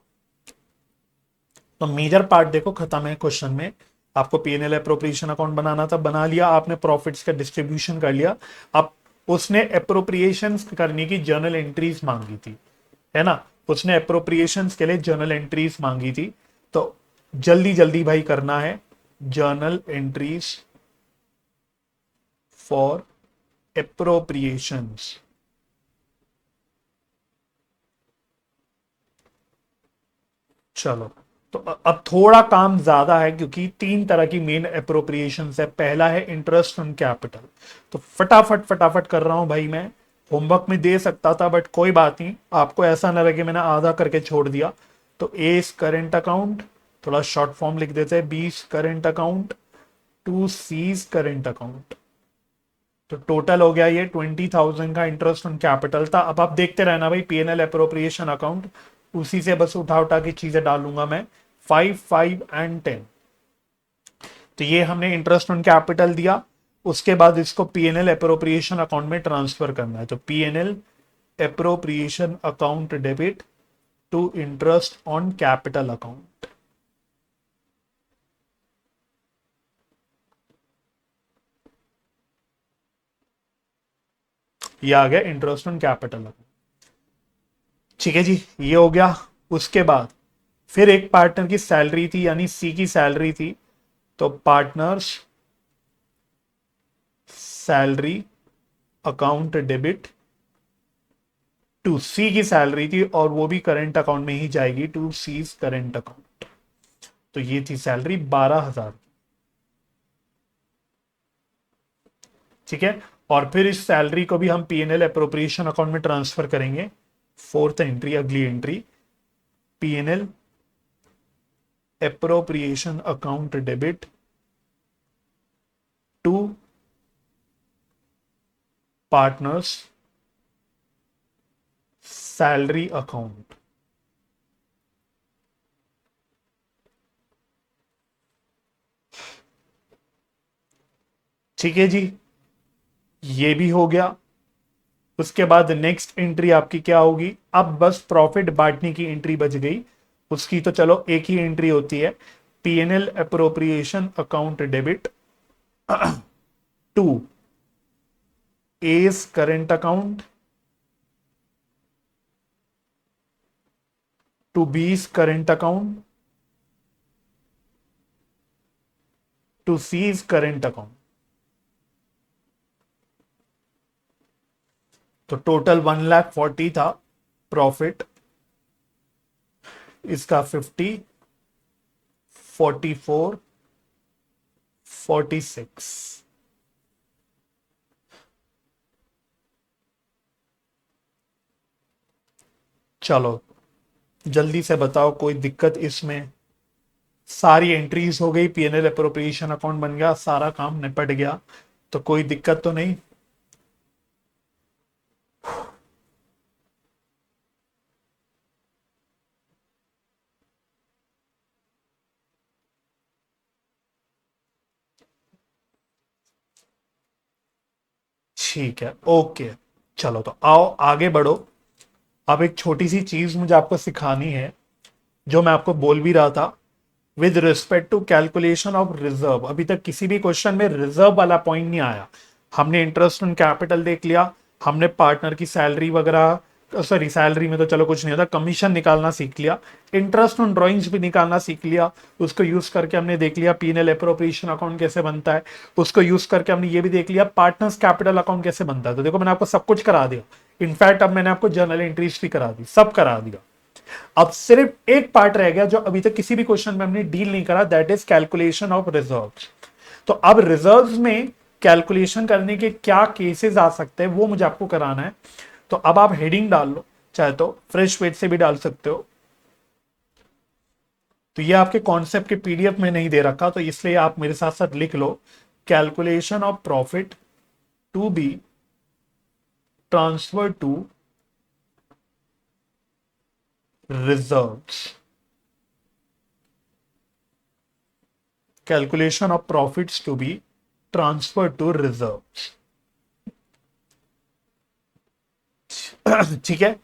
तो मेजर पार्ट देखो खत्म है क्वेश्चन में। आपको पीएनएल अप्रोप्रिएशन अकाउंट बनाना था, बना लिया आपने, प्रॉफिट्स का डिस्ट्रीब्यूशन कर लिया। अब उसने अप्रोप्रिएशन करने की जर्नल एंट्रीज मांगी थी, है ना। उसने अप्रोप्रिएशन के लिए जर्नल एंट्रीज मांगी थी। तो जल्दी जल्दी भाई करना है, जर्नल एंट्रीज फॉर अप्रोप्रिएशंस। चलो, तो अब थोड़ा काम ज्यादा है क्योंकि तीन तरह की मेन अप्रोप्रिएशन है। पहला है इंटरेस्ट ऑन कैपिटल। तो फटाफट फटाफट कर रहा हूं भाई मैं। होमवर्क में दे सकता था बट कोई बात नहीं, आपको ऐसा ना लगे मैंने आधा करके छोड़ दिया। तो ए इज करेंट अकाउंट, थोड़ा शॉर्ट फॉर्म लिख देते हैं, B is current account, to C is current account. तो टोटल हो गया ये 20,000 का इंटरेस्ट ऑन कैपिटल था। अब आप देखते रहना भाई, पीएनएल अप्रोप्रिएशन अकाउंट, उसी से बस उठा उठा के चीजें डालूंगा मैं। 5 5 एंड 10। तो ये हमने इंटरेस्ट ऑन कैपिटल दिया। उसके बाद इसको पीएनएल अप्रोप्रिएशन अकाउंट में ट्रांसफर करना है। तो PNL appropriation account debit to interest on capital account. ये आ गया इंटरेस्ट ऑन कैपिटल अकाउंट। ठीक है जी, ये हो गया। उसके बाद फिर एक पार्टनर की सैलरी थी, यानी सी की सैलरी थी। तो partners salary account debit to C की सैलरी थी, और वो भी करंट अकाउंट में ही जाएगी, टू सी करंट अकाउंट। तो ये थी सैलरी 12,000। ठीक है, और फिर इस सैलरी को भी हम पीएनएल अप्रोप्रिएशन अकाउंट में ट्रांसफर करेंगे। फोर्थ एंट्री, अगली entry, PNL appropriation account debit to partners salary account. ठीक है जी, ये भी हो गया। उसके बाद नेक्स्ट एंट्री आपकी क्या होगी, अब बस प्रॉफिट बांटने की एंट्री बच गई। उसकी तो चलो एक ही एंट्री होती है, PNL appropriation account debit to A's current account, to B's current account, to C's current account. तो टोटल 1,40,000 था प्रॉफिट। इसका 50 44 46। चलो जल्दी से बताओ, कोई दिक्कत इसमें? सारी एंट्रीज हो गई, पीएनएल अप्रोप्रिएशन अकाउंट बन गया, सारा काम निपट गया, तो कोई दिक्कत तो नहीं? ठीक है, ओके। चलो तो आओ आगे बढ़ो। अब एक छोटी सी चीज मुझे आपको सिखानी है, जो मैं आपको बोल भी रहा था। With respect to calculation of reserve, अभी तक किसी भी क्वेश्चन में रिजर्व वाला पॉइंट नहीं आया। हमने इंटरेस्ट ऑन कैपिटल देख लिया, हमने पार्टनर की सैलरी वगैरह, सॉरी सैलरी में तो चलो कुछ नहीं होता, कमीशन निकालना सीख लिया, इंटरेस्ट ऑन ड्रॉइंग्स भी निकालना सीख लिया। उसको यूज करके हमने देख लिया पीएनएल एप्रोप्रिएशन अकाउंट कैसे बनता है। उसको यूज करके हमने ये भी देख लिया पार्टनर्स कैपिटल अकाउंट कैसे बनता है। तो देखो मैंने आपको सब कुछ करा दिया, इनफैक्ट अब मैंने आपको जर्नल एंट्रीज भी करा दी, सब करा दिया। अब सिर्फ एक पार्ट रह गया जो अभी तक किसी भी क्वेश्चन में हमने डील नहीं करा, that is calculation of reserves. तो अब रिजर्व्स में कैलकुलेशन करने के क्या केसेस आ सकते हैं वो मुझे आपको कराना है। तो अब आप हेडिंग डाल लो, चाहे तो फ्रेश पेज से भी डाल सकते हो। तो ये आपके कॉन्सेप्ट के पीडीएफ में नहीं दे रखा, तो इसलिए आप मेरे साथ साथ लिख लो, calculation of profit to be transfer to reserves. Calculation of profits to be transfer to reserves. ठीक है,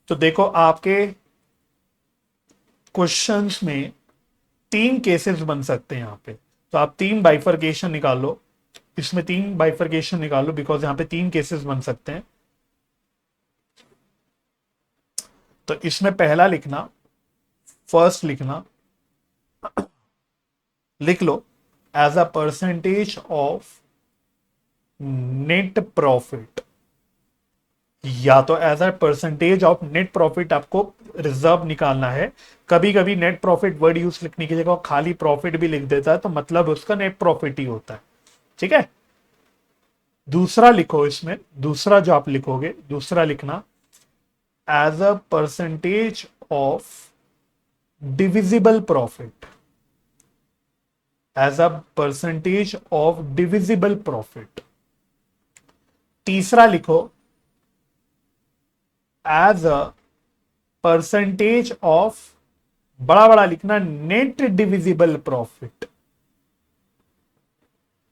तो देखो आपके क्वेश्चंस में तीन केसेस बन सकते हैं यहां पे। तो आप तीन बाइफर्केशन निकाल लो, इसमें तीन बाइफर्केशन निकाल लो, बिकॉज यहां पे तीन केसेस बन सकते हैं। तो इसमें पहला लिखना, फर्स्ट लिखना, लिख लो as a percentage of net profit, या तो as a percentage of net profit आपको रिजर्व निकालना है। कभी कभी नेट प्रॉफिट वर्ड यूज लिखने की जगह खाली प्रॉफिट भी लिख देता है, तो मतलब उसका नेट प्रॉफिट ही होता है। ठीक है, दूसरा लिखो, इसमें दूसरा जो आप लिखोगे, दूसरा लिखना as a percentage of divisible profit, as a percentage of divisible profit. तीसरा लिखो एज अ परसेंटेज ऑफ, बड़ा बड़ा लिखना, net divisible profit,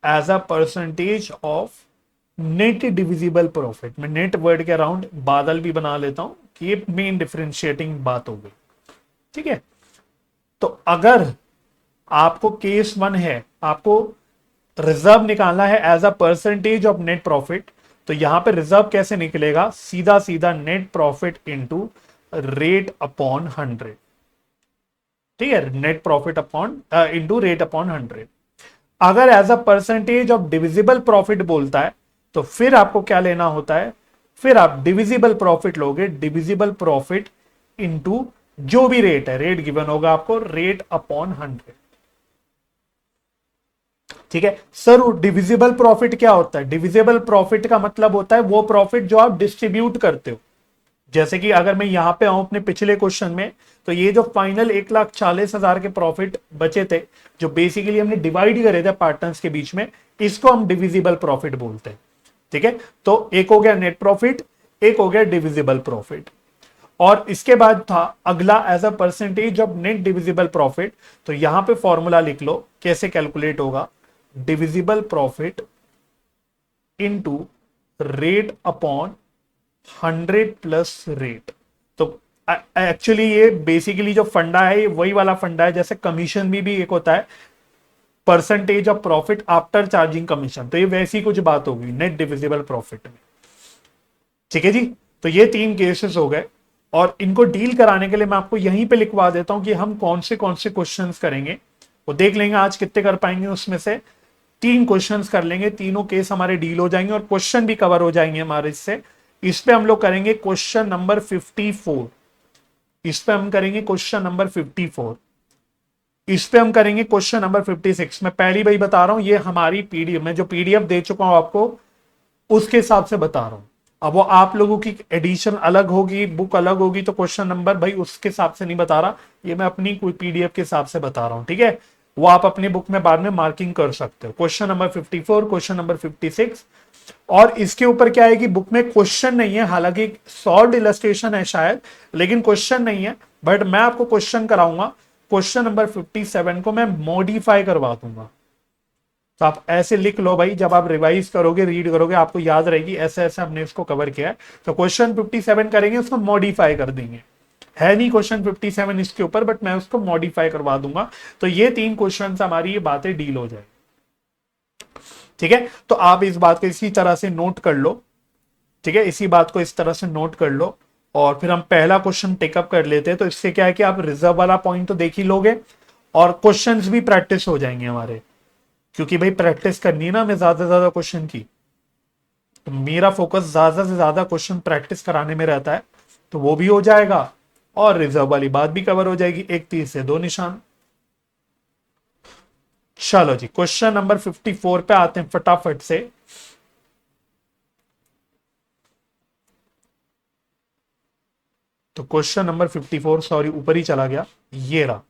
as a percentage of net divisible profit. मैं नेट वर्ड के अराउंड बादल भी बना लेता हूं कि ये मेन डिफरेंशिएटिंग बात हो गई। ठीक है, तो अगर आपको केस वन है, आपको रिजर्व निकालना है as a percentage of net profit, तो यहां पे रिजर्व कैसे निकलेगा? सीधा सीधा net profit into rate upon 100। ठीक है, net profit upon into rate upon 100। अगर as a percentage of divisible profit बोलता है, तो फिर आपको क्या लेना होता है? फिर आप डिविजिबल प्रॉफिट लोगे, डिविजिबल प्रॉफिट इंटू जो भी रेट है, रेट गिवन होगा आपको, रेट अपॉन 100। ठीक है सर, डिविजिबल प्रॉफिट क्या होता है? डिविजिबल प्रॉफिट का मतलब होता है वो प्रॉफिट जो आप डिस्ट्रीब्यूट करते हो। जैसे कि अगर मैं यहां पे आऊं अपने पिछले क्वेश्चन में, तो ये जो फाइनल 1,40,000 के प्रॉफिट बचे थे, जो बेसिकली हमने डिवाइड करे थे पार्टनर्स के बीच में, इसको हम डिविजिबल प्रॉफिट बोलते हैं। ठीक है, तो एक हो गया नेट प्रॉफिट, एक हो गया डिविजिबल प्रॉफिट। और इसके बाद था अगला as a percentage of net divisible profit. तो यहां पे फॉर्मूला लिख लो कैसे कैलकुलेट होगा, divisible profit into rate upon 100 plus rate. तो एक्चुअली ये बेसिकली जो फंडा है, ये वही वाला फंडा है जैसे कमीशन भी एक होता है, percentage of profit after charging commission. तो ये वैसी कुछ बात होगी नेट डिविजिबल प्रॉफिट में। ठीक है जी, तो ये तीन केसेस हो गए, और इनको डील कराने के लिए मैं आपको यहीं पे लिखवा देता हूं कि हम कौन से क्वेश्चंस करेंगे। वो देख लेंगे आज कितने कर पाएंगे, उसमें से तीन क्वेश्चंस कर लेंगे, तीनों केस हमारे डील हो जाएंगे और क्वेश्चन भी कवर हो जाएंगे हमारे इससे। इस पे हम लोग करेंगे क्वेश्चन नंबर 54, इस पे हम करेंगे क्वेश्चन नंबर 54, इस पे हम करेंगे क्वेश्चन नंबर 56। मैं पहली बार बता रहा हूं, ये हमारी पीडीएफ में जो पीडीएफ दे चुका हूं आपको, उसके हिसाब से बता रहा हूं। अब वो आप लोगों की एडिशन अलग होगी, बुक अलग होगी, तो क्वेश्चन नंबर भाई उसके हिसाब से नहीं बता रहा, ये मैं अपनी कोई पीडीएफ के हिसाब से बता रहा हूं, ठीक है। वो आप अपनी बुक में बाद में मार्किंग कर सकते हो। Question number 54, question number 56। और इसके ऊपर क्या है कि बुक में क्वेश्चन नहीं है, हालांकि सॉल्व इलस्ट्रेशन है शायद, लेकिन क्वेश्चन नहीं है। बट मैं आपको क्वेश्चन कराऊंगा, क्वेश्चन नंबर 57 को मैं मॉडिफाई करवा दूंगा। तो आप ऐसे लिख लो भाई, जब आप रिवाइज करोगे, रीड करोगे, आपको याद रहेगी ऐसे ऐसे हमने इसको कवर किया है। तो क्वेश्चन 57 करेंगे, उसको मॉडिफाई कर देंगे। है नहीं क्वेश्चन 57 इसके ऊपर, बट मैं उसको मॉडिफाई करवा दूंगा। तो ये 3 क्वेश्चन हमारी ये बातें डील हो जाए, ठीक है। तो आप इस बात को इसी तरह से नोट कर लो, ठीक है, इसी बात को इस तरह से नोट कर लो। और फिर हम पहला क्वेश्चन टेकअप कर लेते हैं। तो इससे क्या है कि आप रिजर्व वाला पॉइंट तो देख ही लोगे, और क्वेश्चंस भी प्रैक्टिस हो जाएंगे हमारे, क्योंकि भाई प्रैक्टिस करनी है ना हमें ज्यादा से ज्यादा क्वेश्चन की। तो मेरा फोकस ज्यादा से ज्यादा क्वेश्चन प्रैक्टिस कराने में रहता है, तो वो भी हो जाएगा और रिजर्व वाली बात भी कवर हो जाएगी। एक तीर से दो निशान। चलो जी, क्वेश्चन नंबर 54 पे आते हैं फटाफट से। तो क्वेश्चन नंबर 54, सॉरी ऊपर ही चला गया, ये रहा।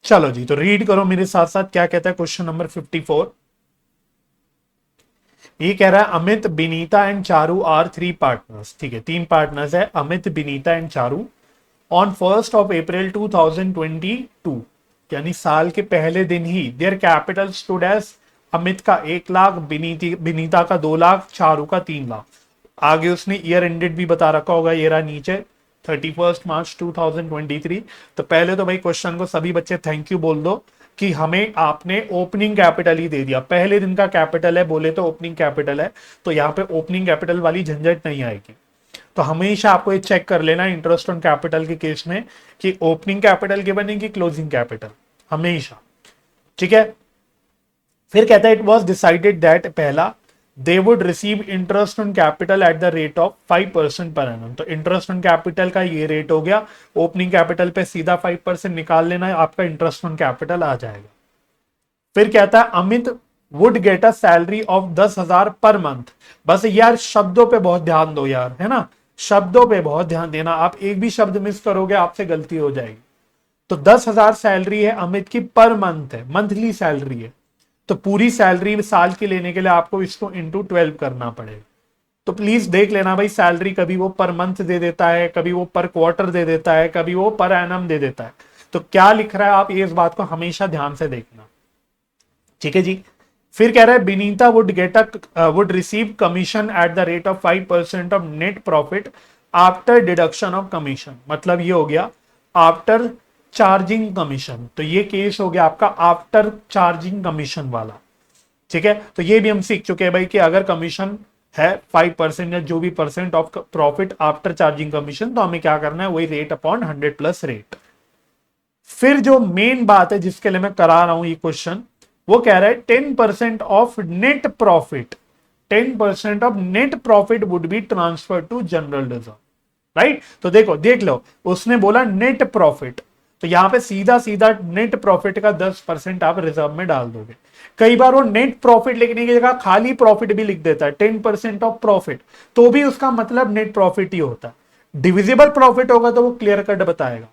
चलो जी, तो रीड करो मेरे साथ साथ, क्या कहता है क्वेश्चन नंबर 54। ये कह रहा है Amit, Binita and Charu are 3 partners, ठीक है, 3 पार्टनर्स है, Amit, Binita and Charu. On 1 April 2022, यानी साल के पहले दिन ही, there capital stood as, Amit का 1 लाख, बिनीता का 2 लाख, चारू का 3 लाख। आगे उसने ईयर एंडेड भी बता रखा होगा, ये रहा नीचे 31 मार्च 2023। तो पहले तो भाई क्वेश्चन को सभी बच्चे थैंक यू बोल दो कि हमें आपने ओपनिंग कैपिटल ही दे दिया, पहले दिन का कैपिटल है बोले तो ओपनिंग कैपिटल है, तो यहाँ पे ओपनिंग कैपिटल वाली झंझट नहीं आएगी। तो हमेशा आपको ये चेक कर लेना इंटरेस्ट ऑन कैपिटल के केस में कि ओपनिंग कैपिटल की बनेगी क्लोजिंग कैपिटल, हमेशा, ठीक है। फिर कहता है इट वॉज डिसाइडेड दैट, पहला, they would receive interest on capital at the rate of 5% per annum. तो इंटरेस्ट ऑन कैपिटल का ये रेट हो गया, ओपनिंग कैपिटल पे सीधा 5% निकाल लेना है, आपका इंटरेस्ट ऑन कैपिटल आ जाएगा। फिर कहता है Amit would get a salary of 10,000 per month. बस यार शब्दों पे बहुत ध्यान दो यार, है ना, शब्दों पे बहुत ध्यान देना, आप एक भी शब्द मिस करोगे आपसे गलती हो जाएगी। तो 10,000 सैलरी है अमित की, पर मंथ है, मंथली सैलरी है। तो पूरी सैलरी साल की लेने के लिए आपको इसको इंटू 12 करना पड़ेगा। तो प्लीज देख लेना भाई, सैलरी कभी वो पर मंथ दे देता है, कभी वो पर क्वार्टर दे देता है, कभी वो पर एनम दे देता है। तो क्या लिख रहा है आप ये इस बात को हमेशा ध्यान से देखना, ठीक है जी। फिर कह रहा है Binita would receive commission at the rate of 5% of net profit after deduction of commission. मतलब ये हो गया आफ्टर चार्जिंग कमीशन, तो ये केस हो गया आपका आफ्टर चार्जिंग कमीशन वाला, ठीक है। तो ये भी हम सीख चुके हैं भाई कि अगर कमीशन है 5% या जो भी percent of profit after charging commission, तो हमें क्या करना है, वही रेट अपॉन 100 प्लस रेट। फिर जो मेन बात है जिसके लिए मैं करा रहा हूं ये क्वेश्चन, वो कह रहा है 10% of net profit, 10% of net profit would be transfer to general reserve, right. तो देखो देख लो, उसने बोला नेट प्रॉफिट, तो यहां पे सीधा सीधा नेट प्रॉफिट का 10% आप रिजर्व में डाल दोगे। कई बार वो नेट प्रॉफिट लिखने की जगह खाली प्रॉफिट भी लिख देता है, 10% ऑफ प्रॉफिट, तो भी उसका मतलब नेट प्रॉफिट ही होता है। डिविजिबल प्रॉफिट होगा तो वो क्लियर कट बताएगा,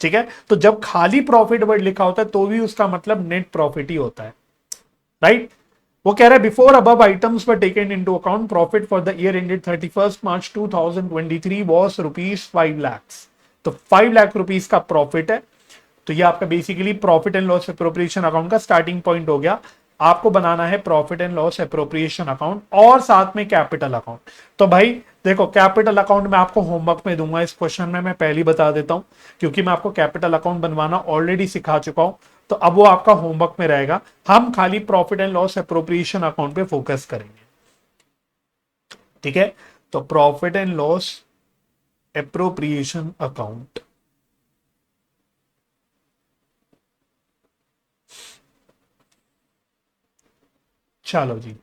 ठीक है। तो जब खाली प्रॉफिट वर्ड लिखा होता है तो भी उसका मतलब नेट प्रॉफिट ही होता है, राइट। वो कह रहा है before above items were taken into account, profit for the year ended 31 March 2023 was ₹5 lakh. तो 5 लाख रुपीज का प्रॉफिट है। तो ये आपका basically profit and loss appropriation account का स्टार्टिंग पॉइंट हो गया। आपको बनाना है profit and loss appropriation account और साथ में कैपिटल अकाउंट। तो भाई देखो, कैपिटल अकाउंट में आपको होमवर्क में दूंगा, इस क्वेश्चन में मैं पहले बता देता हूं, क्योंकि मैं आपको कैपिटल अकाउंट बनवाना ऑलरेडी सिखा चुका हूं। तो अब वो आपका होमवर्क में रहेगा, हम खाली profit and loss appropriation account पे फोकस करेंगे, ठीक है। तो profit and loss appropriation account, चलो जी।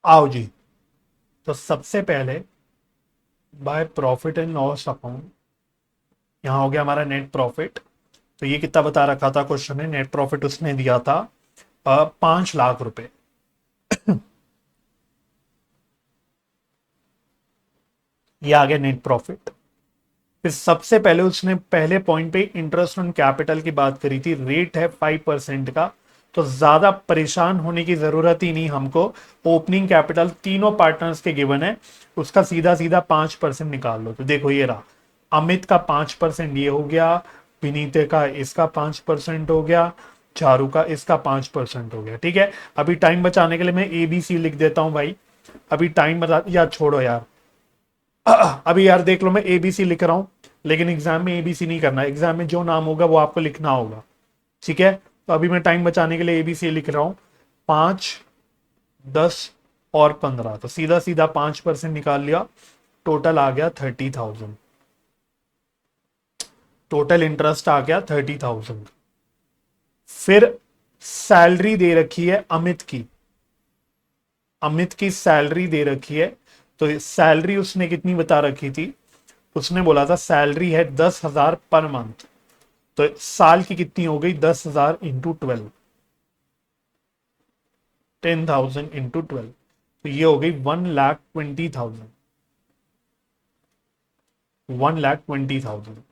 आओ जी। तो सबसे पहले by profit and loss account, यहाँ हो गया हमारा नेट प्रॉफिट। तो ये कितना बता रखा था क्वेश्चन में, नेट प्रॉफिट उसने दिया था 5 लाख रुपए। ये आ गया नेट प्रॉफिट। फिर सबसे पहले उसने पहले पॉइंट पे इंटरेस्ट ऑन कैपिटल की बात करी थी, रेट है 5% का। तो ज्यादा परेशान होने की जरूरत ही नहीं हमको। ओपनिंग कैपिटल तीनों पार्टनर्स के गिवन है, उसका सीधा सीधा 5% निकाल लो। तो देखो ये रहा, अमित का 5% ये हो गया, विनीत का इसका 5% हो गया, चारू का इसका 5% हो गया। ठीक है, अभी टाइम बचाने के लिए मैं ABC लिख देता हूं भाई। अभी टाइम बता, या छोड़ो यार, अभी यार देख लो, मैं ABC लिख रहा हूं, लेकिन एग्जाम में ABC नहीं करना। एग्जाम में जो नाम होगा वो आपको लिखना होगा। ठीक है, तो अभी मैं टाइम बचाने के लिए ABC लिख रहा हूं। 5, 10 और 15, तो सीधा सीधा 5% निकाल लिया। टोटल आ गया 30,000। टोटल इंटरेस्ट आ गया 30,000। फिर सैलरी दे रखी है अमित की। अमित की सैलरी दे रखी है। तो सैलरी उसने कितनी बता रखी थी, उसने बोला था सैलरी है 10,000 पर मंथ। तो साल की कितनी हो गई, 10,000 इंटू 12, 10,000 इंटू 12। तो ये हो गई 1,20,000, 1,20,000।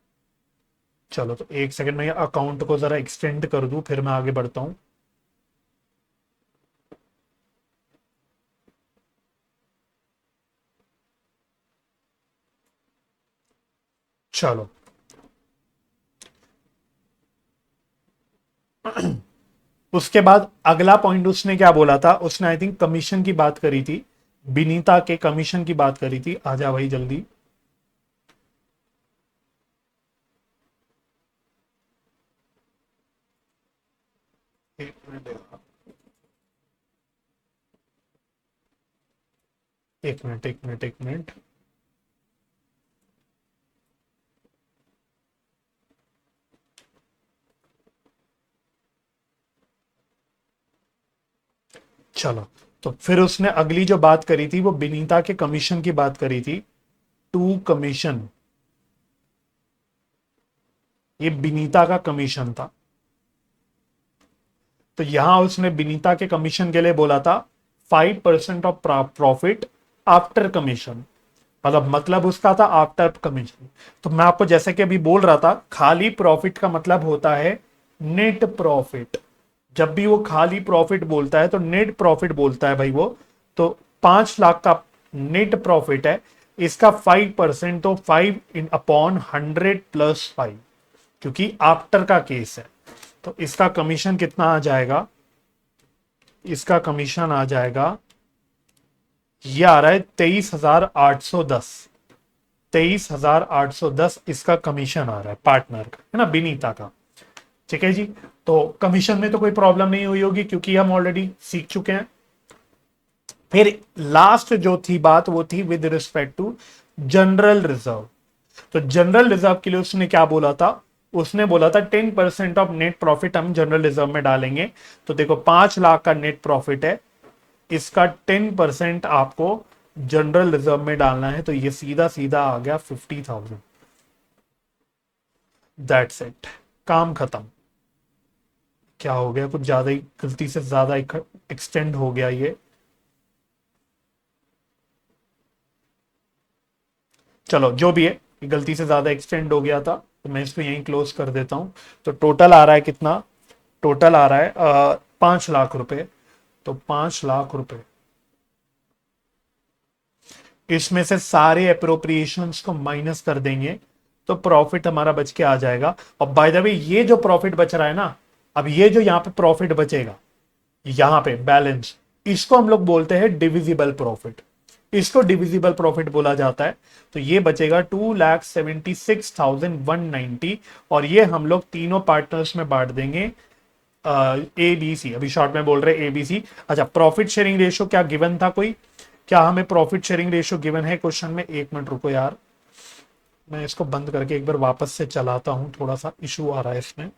चलो तो एक सेकंड में अकाउंट को जरा एक्सटेंड कर दूं, फिर मैं आगे बढ़ता हूं। चलो, उसके बाद अगला पॉइंट उसने क्या बोला था, उसने आई थिंक कमीशन की बात करी थी, बिनीता के कमीशन की बात करी थी। आजा भाई जल्दी। एक मिनट, एक मिनट, एक मिनट, एक मिनट। चलो, तो फिर उसने अगली जो बात करी थी वो बिनीता के कमीशन की बात करी थी। टू कमीशन, ये बिनीता का कमीशन था। तो यहां उसने बिनीता के कमीशन के लिए बोला था 5% ऑफ प्रॉफिट आफ्टर कमीशन। मतलब उसका था आफ्टर कमीशन। तो मैं आपको जैसे कि अभी बोल रहा था, खाली प्रॉफिट का मतलब होता है नेट प्रॉफिट। जब भी वो खाली प्रॉफिट बोलता है तो नेट प्रॉफिट बोलता है भाई वो। तो 5 लाख का नेट प्रॉफिट है, इसका 5%, तो 5 इन अपॉन 100 + 5, क्योंकि आफ्टर का केस है। तो इसका कमीशन कितना आ जाएगा, इसका कमीशन आ जाएगा, ये आ रहा है 23,810। 23,810 इसका कमीशन आ रहा है पार्टनर का, है ना, बिनीता का। ठीक है जी। तो कमीशन में तो कोई प्रॉब्लम नहीं हुई होगी क्योंकि हम ऑलरेडी सीख चुके हैं। फिर लास्ट जो थी बात वो थी with respect to general reserve. तो जनरल रिजर्व के लिए उसने क्या बोला था, उसने बोला था 10% ऑफ नेट प्रॉफिट हम जनरल रिजर्व में डालेंगे। तो देखो 5 लाख का नेट प्रॉफिट है, इसका 10% आपको जनरल रिजर्व में डालना है। तो ये सीधा सीधा आ गया 50,000। दैट्स इट, काम खत्म। क्या हो गया, कुछ ज्यादा ही गलती से ज्यादा एक्सटेंड हो गया ये। चलो जो भी है, गलती से ज्यादा एक्सटेंड हो गया था, तो मैं इसको यहीं क्लोज कर देता हूं। तो टोटल आ रहा है कितना, टोटल आ रहा है 5 लाख रुपए। तो 5 लाख रुपए, इसमें से सारे अप्रोप्रिएशंस को माइनस कर देंगे तो प्रॉफिट हमारा बच के आ जाएगा। और बाय द वे ये जो प्रॉफिट बच रहा है ना, अब ये जो यहाँ पे प्रॉफिट बचेगा, यहाँ पे बैलेंस, इसको हम लोग बोलते हैं डिविजिबल प्रॉफिट। इसको डिविजिबल प्रॉफिट बोला जाता है। तो ये बचेगा 2,76,190, और ये हम लोग तीनों पार्टनर्स में बांट देंगे। ABC, अभी शॉर्ट में बोल रहे ABC। अच्छा, प्रॉफिट शेयरिंग रेशियो क्या गिवन था कोई, क्या हमें प्रॉफिट शेयरिंग रेशियो गिवन है क्वेश्चन में? एक मिनट रुको यार, मैं इसको बंद करके एक बार वापस से चलाता हूं, थोड़ा सा इशू आ रहा है इसमें।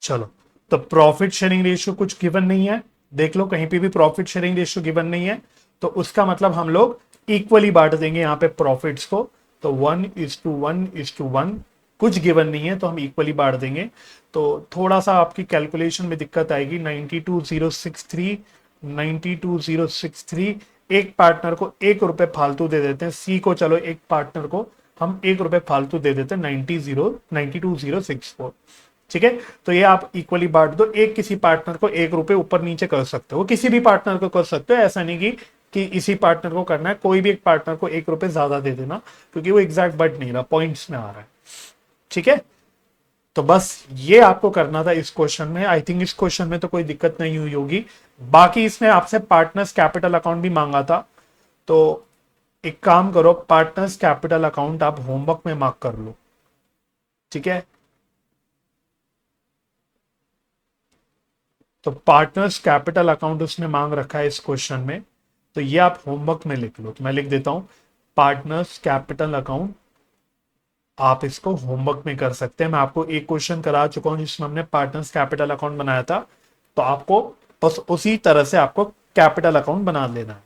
चलो, तो प्रॉफिट शेयरिंग रेशियो कुछ गिवन नहीं है, देख लो कहीं पे भी प्रॉफिट शेयरिंग रेशियो गिवन नहीं है, तो उसका मतलब हम लोग इक्वली बांट देंगे यहाँ पे प्रॉफिट्स को। तो 1:1:1, कुछ गिवन नहीं है तो हम इक्वली बांट देंगे। तो थोड़ा सा आपकी कैलकुलेशन में दिक्कत आएगी। 92,063, 92,063, एक पार्टनर को 1 रुपए फालतू दे देते हैं, सी को चलो एक पार्टनर को हम 1 रुपए फालतू दे देते हैं, 92,064। ठीक है, तो ये आप इक्वली बांट दो। एक किसी पार्टनर को 1 रुपए ऊपर नीचे कर सकते हो, किसी भी पार्टनर को कर सकते हो, ऐसा नहीं कि इसी पार्टनर को करना है, कोई भी एक पार्टनर को 1 रुपए ज्यादा दे देना, क्योंकि वो एग्जैक्ट बढ़ नहीं रहा, पॉइंट्स में आ रहा है। ठीक है, तो बस ये आपको करना था इस क्वेश्चन में। आई थिंक इस क्वेश्चन में तो कोई दिक्कत नहीं हुई होगी। बाकी इसने आपसे पार्टनर्स कैपिटल अकाउंट भी मांगा था, तो एक काम करो, पार्टनर्स कैपिटल अकाउंट आप होमवर्क में मार्क कर लो। ठीक है, तो पार्टनर्स कैपिटल अकाउंट उसने मांग रखा है इस क्वेश्चन में, तो ये आप होमवर्क में लिख लो। तो मैं लिख देता हूं, पार्टनर्स कैपिटल अकाउंट, आप इसको होमवर्क में कर सकते हैं। मैं आपको एक क्वेश्चन करा चुका हूं जिसमें हमने पार्टनर्स कैपिटल अकाउंट बनाया था, तो आपको बस उसी तरह से आपको कैपिटल अकाउंट बना लेना है।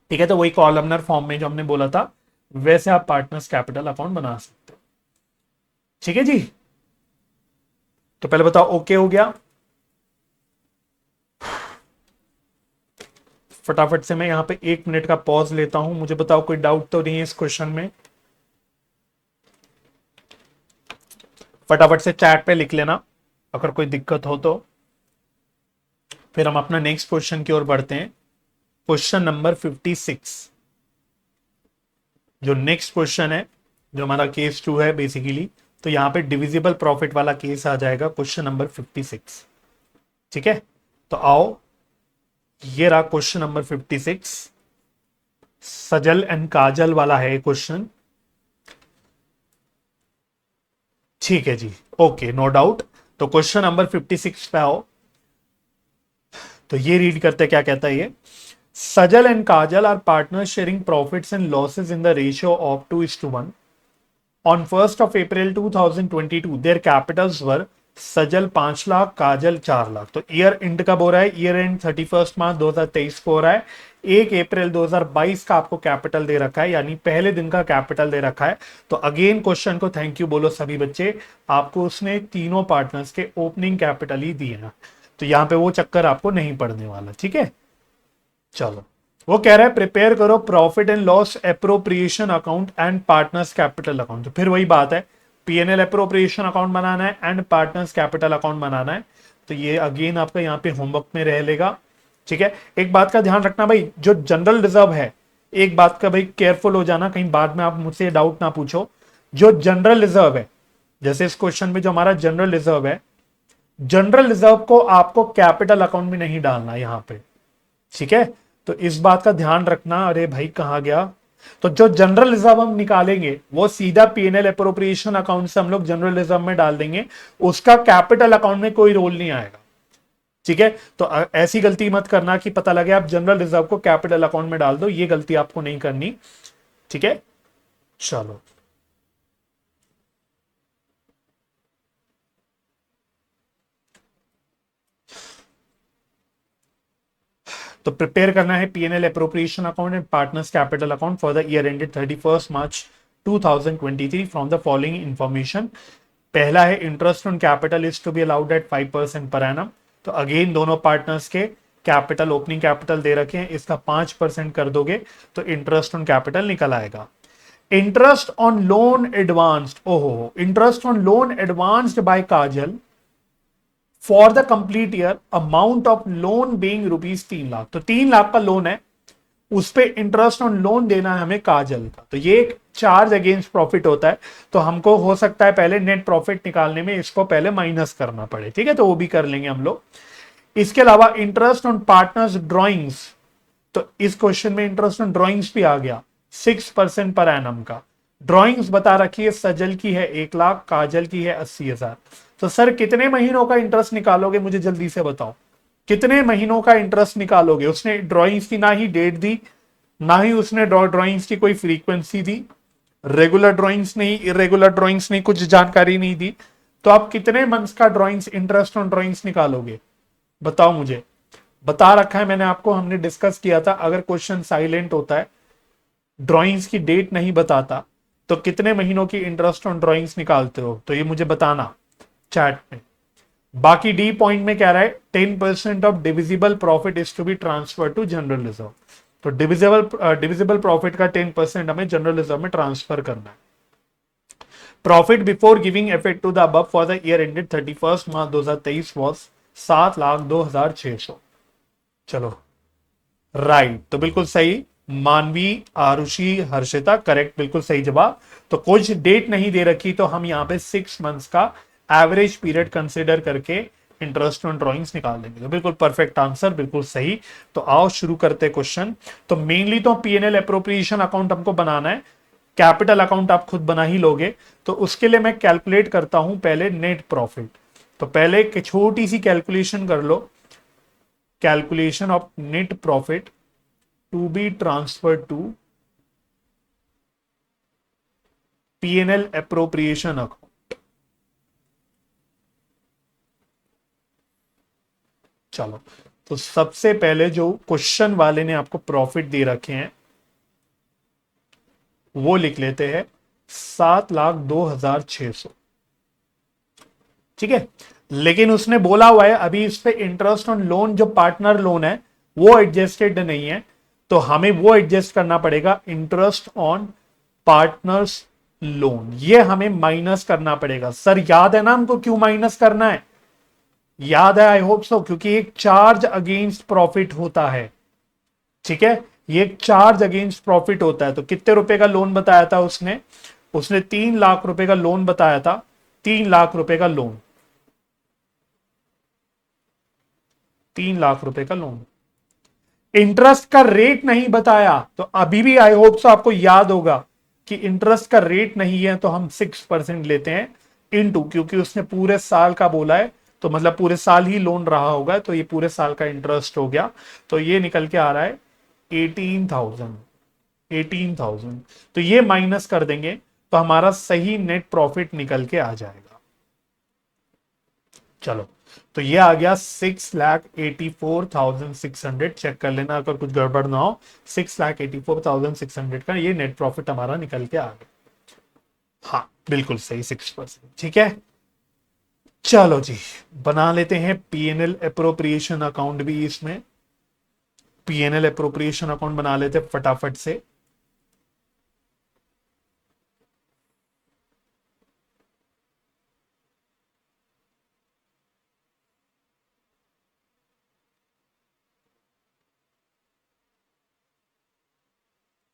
ठीक है, तो वही कॉलमनर फॉर्म में जो हमने बोला था वैसे आप पार्टनर्स कैपिटल अकाउंट बना सकते हो। ठीक है जी, तो पहले बताओ ओके हो गया? फटाफट से मैं यहां पे 1 मिनट का पॉज लेता हूं, मुझे बताओ कोई डाउट तो नहीं है इस क्वेश्चन में? फटाफट से चैट पे लिख लेना अगर कोई दिक्कत हो तो, फिर हम अपना नेक्स्ट क्वेश्चन की ओर बढ़ते हैं। क्वेश्चन नंबर 56, जो नेक्स्ट क्वेश्चन है, जो हमारा केस 2 है बेसिकली, तो यहां पे डिविजिबल प्रॉफिट वाला केस आ जाएगा, क्वेश्चन नंबर 56। ठीक है, तो आओ, ये रहा क्वेश्चन नंबर 56, सजल एंड काजल वाला है क्वेश्चन। ठीक है जी, ओके, नो डाउट। तो क्वेश्चन नंबर 56 पे आओ, तो ये रीड करते क्या कहता है ये। Sajal and Kajal are partner sharing profits and losses in the ratio of 2:1। On 1st of April 2022 their capitals were, Sajal 5 lakh, Kajal 4 lakh. तो ईयर एंड कब हो रहा है? ईयर एंड 31 मार्च 2023 को हो रहा है। 1 अप्रैल 2022 का आपको कैपिटल दे रखा है, यानी पहले दिन का कैपिटल दे रखा है। तो अगेन क्वेश्चन को थैंक यू बोलो सभी बच्चे, आपको उसने तीनों पार्टनर्स के ओपनिंग कैपिटल ही दिए हैं, तो यहां पे वो चक्कर आपको नहीं पड़ने वाला। ठीक है, चलो, वो कह रहा है प्रिपेयर करो profit and loss appropriation account and partners capital account. तो फिर वही बात है, पीएनएल एप्रोप्रिएशन अकाउंट बनाना है एंड पार्टनर्स कैपिटल अकाउंट बनाना है। तो ये अगेन आपका यहाँ पे होमवर्क में रह लेगा। ठीक है, एक बात का ध्यान रखना भाई, जो जनरल रिजर्व है, एक बात का भाई केयरफुल हो जाना, कहीं बाद में आप मुझसे डाउट ना पूछो। जो जनरल रिजर्व है, जैसे इस क्वेश्चन में जो हमारा जनरल रिजर्व है, जनरल रिजर्व को आपको कैपिटल अकाउंट में नहीं डालना यहां पे। ठीक है, तो इस बात का ध्यान रखना। अरे भाई कहां गया? तो जो जनरल रिजर्व हम निकालेंगे वो सीधा पीएनएल एप्रोप्रिएशन अकाउंट से हम लोग जनरल रिजर्व में डाल देंगे, उसका कैपिटल अकाउंट में कोई रोल नहीं आएगा। ठीक है, तो ऐसी गलती मत करना कि पता लगे आप जनरल रिजर्व को कैपिटल अकाउंट में डाल दो, ये गलती आपको नहीं करनी। ठीक है, चलो, तो प्रिपेयर करना है PNL appropriation account and partners capital account for the year ended 31 March 2023 from the following information. पहला है interest on capital is to be allowed at 5% per annum. तो अगेन दोनों पार्टनर्स के कैपिटल, ओपनिंग कैपिटल दे रखे हैं, इसका 5% कर दोगे तो इंटरेस्ट ऑन कैपिटल निकल आएगा। इंटरेस्ट ऑन लोन एडवांस्ड, ओहो, interest on loan advanced by Kajal for the complete year, amount of loan being ₹3 lakh. तो 3 लाख का लोन है, उस पे इंटरेस्ट ऑन लोन देना है हमें काजल का, तो ये एक चार्ज अगेंस्ट प्रॉफिट होता है। तो हमको हो सकता है पहले नेट प्रॉफिट निकालने में इसको पहले माइनस करना पड़े। ठीक है, तो वो भी कर लेंगे हम लोग। इसके अलावा इंटरेस्ट ऑन पार्टनर्स ड्रॉइंग्स, तो इस क्वेश्चन में इंटरेस्ट ऑन ड्रॉइंग्स भी आ गया, 6% पर एनम का। ड्रॉइंग्स बता रखी है, सजल की है 1 लाख, काजल की है 80,000। तो सर कितने महीनों का इंटरेस्ट निकालोगे, मुझे जल्दी से बताओ, कितने महीनों का इंटरेस्ट निकालोगे? उसने ड्रॉइंग्स की ना ही डेट दी, ना ही उसने ड्रॉइंग्स की कोई फ्रीक्वेंसी दी, रेगुलर ड्रॉइंग्स नहीं, इरेगुलर ड्रॉइंग्स नहीं, कुछ जानकारी नहीं दी। तो आप कितने मंथ्स का ड्राइंग्स, इंटरेस्ट ऑन ड्राइंग्स निकालोगे? बताओ मुझे। बता रखा है मैंने आपको, हमने डिस्कस किया था, अगर क्वेश्चन साइलेंट होता है, ड्राइंग्स की डेट नहीं बताता, तो कितने महीनों की इंटरेस्ट ऑन ड्राइंग्स निकालते हो, तो ये मुझे बताना चैट में। बाकी डी पॉइंट में कह रहा है 10% of divisible profit is to be transfer to general reserve. तो डिविजिबल प्रॉफिट का 10% हमें जनरल रिजर्व में ट्रांसफर करना है। Profit before giving effect to the above for the year ended 31 March 2023 was 7,02,600। चलो राइट, तो बिल्कुल सही। मानवी, आरुषि, हर्षिता, करेक्ट, बिल्कुल सही जवाब। तो कुछ डेट नहीं दे रखी, तो हम यहाँ पे 6 मंथ्स का एवरेज पीरियड कंसिडर करके इंटरेस्ट ऑन ड्राइंग्स निकाल देंगे। तो बिल्कुल परफेक्ट आंसर, बिल्कुल सही। तो आओ शुरू करते क्वेश्चन। तो मेनली तो पीएनएल अप्रोप्रिएशन अकाउंट हमको बनाना है, कैपिटल अकाउंट आप खुद बना ही लोगे। तो उसके लिए मैं कैलकुलेट करता हूं पहले नेट प्रॉफिट। तो पहले एक छोटी सी कैलकुलेशन कर लो, calculation of net profit to be transfer to PNL appropriation account. चलो, तो सबसे पहले जो क्वेश्चन वाले ने आपको प्रॉफिट दे रखे हैं वो लिख लेते हैं 7,02,600। ठीक है, लेकिन उसने बोला हुआ है अभी इस पे इंटरेस्ट ऑन लोन, जो पार्टनर लोन है वो एडजस्टेड नहीं है, तो हमें वो एडजस्ट करना पड़ेगा। इंटरेस्ट ऑन पार्टनर्स लोन, ये हमें माइनस करना पड़ेगा। सर याद है ना हमको क्यों माइनस करना है? याद है, आई होप सो, क्योंकि एक चार्ज अगेंस्ट प्रॉफिट होता है। ठीक है, ये एक चार्ज अगेंस्ट प्रॉफिट होता है। तो कितने रुपए का लोन बताया था उसने? उसने 3 लाख रुपए का लोन बताया था। 3 लाख रुपए का लोन, 3 लाख रुपए का लोन। इंटरेस्ट का रेट नहीं बताया, तो अभी भी आई होप सो आपको याद होगा कि इंटरेस्ट का रेट नहीं है, तो हम 6% लेते हैं इनटू, क्योंकि उसने पूरे साल का बोला है, तो मतलब पूरे साल ही लोन रहा होगा, तो ये पूरे साल का इंटरेस्ट हो गया। तो ये निकल के आ रहा है 18,000। 18,000, तो ये माइनस कर देंगे तो हमारा सही नेट प्रॉफिट निकल के आ जाएगा। चलो, तो ये आ गया 6,84,600। चेक कर लेना अगर कुछ गड़बड़ ना हो। 6,84,600 का ये नेट प्रॉफिट हमारा निकल के आ गया। हाँ बिल्कुल सही, 6%। ठीक है, चलो जी, बना लेते हैं पीएनएल अप्रोप्रिएशन अकाउंट भी। इसमें पीएनएल अप्रोप्रिएशन अकाउंट बना लेते हैं फटाफट से।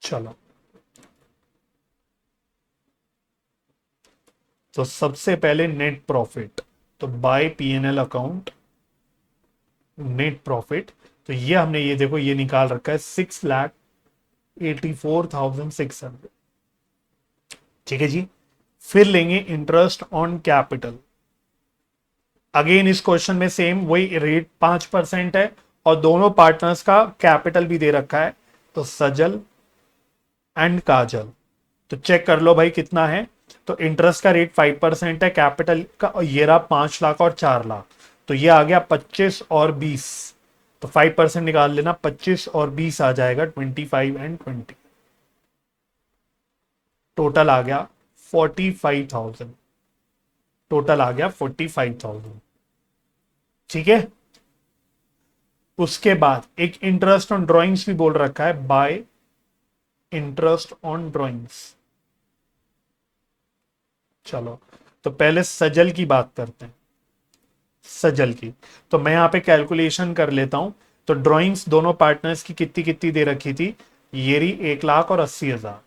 चलो, तो सबसे पहले नेट प्रॉफिट, तो by PNL account net profit. तो ये हमने, ये देखो, ये निकाल रखा है 6,84,600। ठीक है जी। फिर लेंगे इंटरेस्ट ऑन कैपिटल। अगेन इस क्वेश्चन में सेम वही रेट 5% है, और दोनों पार्टनर्स का कैपिटल भी दे रखा है, तो सजल एंड काजल। तो चेक कर लो भाई कितना है। तो इंटरेस्ट का रेट 5% है, कैपिटल का, और ये रहा 5 लाख और 4 लाख, तो ये आ गया 25 और 20। तो 5% निकाल लेना, 25 और 20 आ जाएगा 25 एंड 20। टोटल आ गया 45,000। टोटल आ गया 45,000। ठीक है, उसके बाद एक इंटरेस्ट ऑन ड्राइंग्स भी बोल रखा है, बाय इंटरेस्ट ऑन ड्राइंग्स। चलो, तो पहले सजल की बात करते हैं। सजल की, तो मैं यहां पे कैलकुलेशन कर लेता हूं। तो ड्राइंग्स दोनों पार्टनर्स की कितनी कितनी दे रखी थी? ये रही 1,80,000।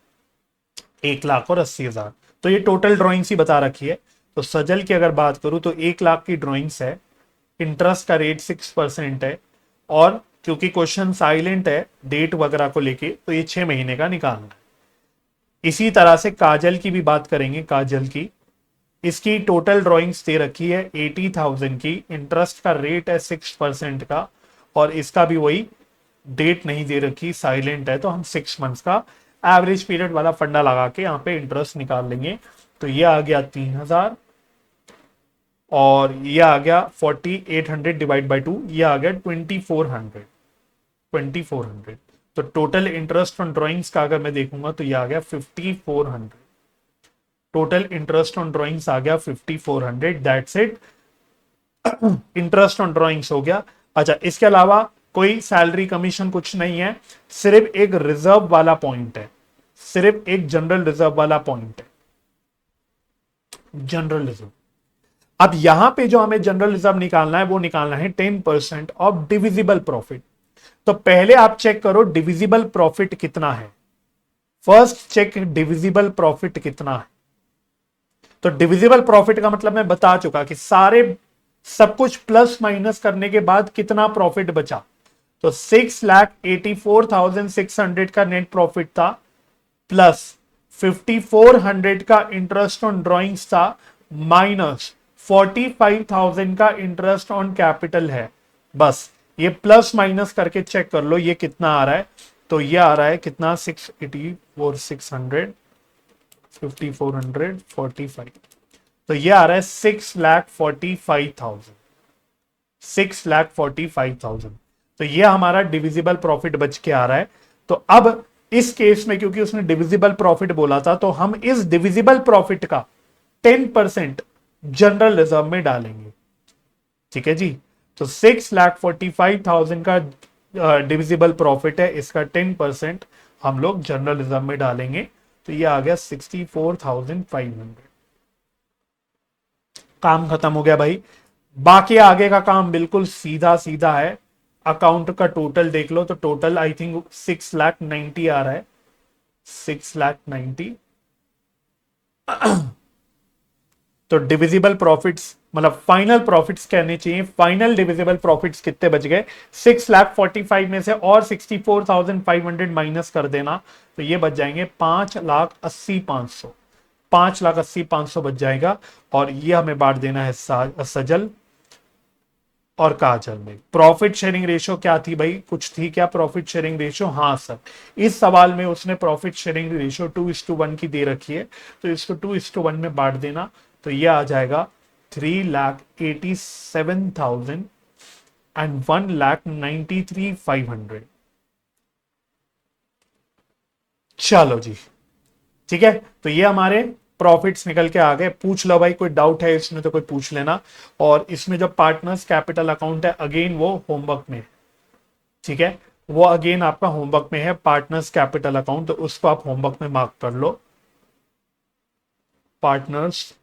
1,80,000, तो ये टोटल ड्राइंग्स ही बता रखी है। तो सजल की अगर बात करूं तो 1 लाख की ड्राइंग्स है, इंटरेस्ट का रेट 6% है, और क्योंकि क्वेश्चन साइलेंट है डेट वगैरह को लेके, तो ये 6 महीने का निकालना है। इसी तरह से काजल की भी बात करेंगे। काजल की, इसकी टोटल ड्राइंग्स दे रखी है 80,000 की, इंटरेस्ट का रेट है 6% का, और इसका भी वही डेट नहीं दे रखी, साइलेंट है, तो हम 6 मंथ्स का एवरेज पीरियड वाला फंडा लगा के यहाँ पे इंटरेस्ट निकाल लेंगे। तो ये आ गया 3,000, और ये आ गया 4800 डिवाइड बाई 2, ये आ गया 2400। 2400 तो टोटल इंटरेस्ट ऑन ड्राइंग्स का अगर मैं देखूंगा तो ये आ गया 5400। टोटल इंटरेस्ट ऑन ड्राइंग्स आ गया 5400। That's it, interest on drawings हो गया। अच्छा, इसके अलावा कोई सैलरी कमीशन कुछ नहीं है, सिर्फ एक रिजर्व वाला पॉइंट है, सिर्फ एक जनरल रिजर्व वाला पॉइंट है, जनरल रिजर्व। अब यहां पे जो हमें जनरल रिजर्व निकालना है वो निकालना है 10% ऑफ डिविजिबल प्रॉफिट। तो पहले आप चेक करो डिविजिबल प्रॉफिट कितना है। फर्स्ट चेक डिविजिबल प्रॉफिट कितना है। तो डिविजिबल प्रॉफिट का मतलब मैं बता चुका कि सारे सब कुछ प्लस माइनस करने के बाद कितना प्रॉफिट बचा। तो 6,84,600 का नेट प्रॉफिट था, प्लस 5,400 का इंटरेस्ट ऑन ड्रॉइंग्स था, माइनस 45,000 का इंटरेस्ट ऑन कैपिटल है। बस ये प्लस माइनस करके चेक कर लो ये कितना आ रहा है। तो ये आ रहा है कितना, 684, 600, 5400, 45, तो ये आ रहा है 6,45,000। 6,45,000 तो ये हमारा डिविजिबल प्रॉफिट बच के आ रहा है। तो अब इस केस में क्योंकि उसने डिविजिबल प्रॉफिट बोला था तो हम इस डिविजिबल प्रॉफिट का 10% जनरल रिजर्व में डालेंगे। ठीक है जी, तो 6,45,000 का डिविजिबल प्रॉफिट है, इसका 10% हम लोग जनरल रिजर्व में डालेंगे। तो ये आ गया 64,500। काम खत्म हो गया भाई। बाकी आगे का काम बिल्कुल सीधा सीधा है। अकाउंट का टोटल देख लो तो टोटल आई थिंक 6,90,000 आ रहा है, 6,90,000। तो डिविजिबल प्रॉफिट्स मतलब फाइनल प्रॉफिट्स कहने चाहिए, फाइनल डिविजिबल प्रॉफिट्स कितने बच गए, 6,45,000 में से और 64,500 माइनस कर देना तो ये बच जाएंगे 5,80,500। 5,80,500 बच जाएगा। और ये हमें बांट देना है सजल और काजल में। प्रॉफिट शेयरिंग रेशियो क्या थी भाई, कुछ थी क्या प्रॉफिट शेयरिंग रेशियो? हाँ सर, इस सवाल में उसने प्रॉफिट शेयरिंग रेशियो 2:1 की दे रखी है, तो इसको 2:1 में बांट देना तो ये आ जाएगा 3,87,000 एंड 1,93,500। चलो जी, ठीक है, तो ये हमारे प्रॉफिट्स निकल के आ गए। पूछ लो भाई, कोई डाउट है इसमें तो कोई पूछ लेना। और इसमें जो पार्टनर्स कैपिटल अकाउंट है अगेन वो होमवर्क में, ठीक है, वो अगेन आपका होमवर्क में है पार्टनर्स कैपिटल अकाउंट, तो उसको आप होमवर्क में मार्क कर लो। पार्टनर्स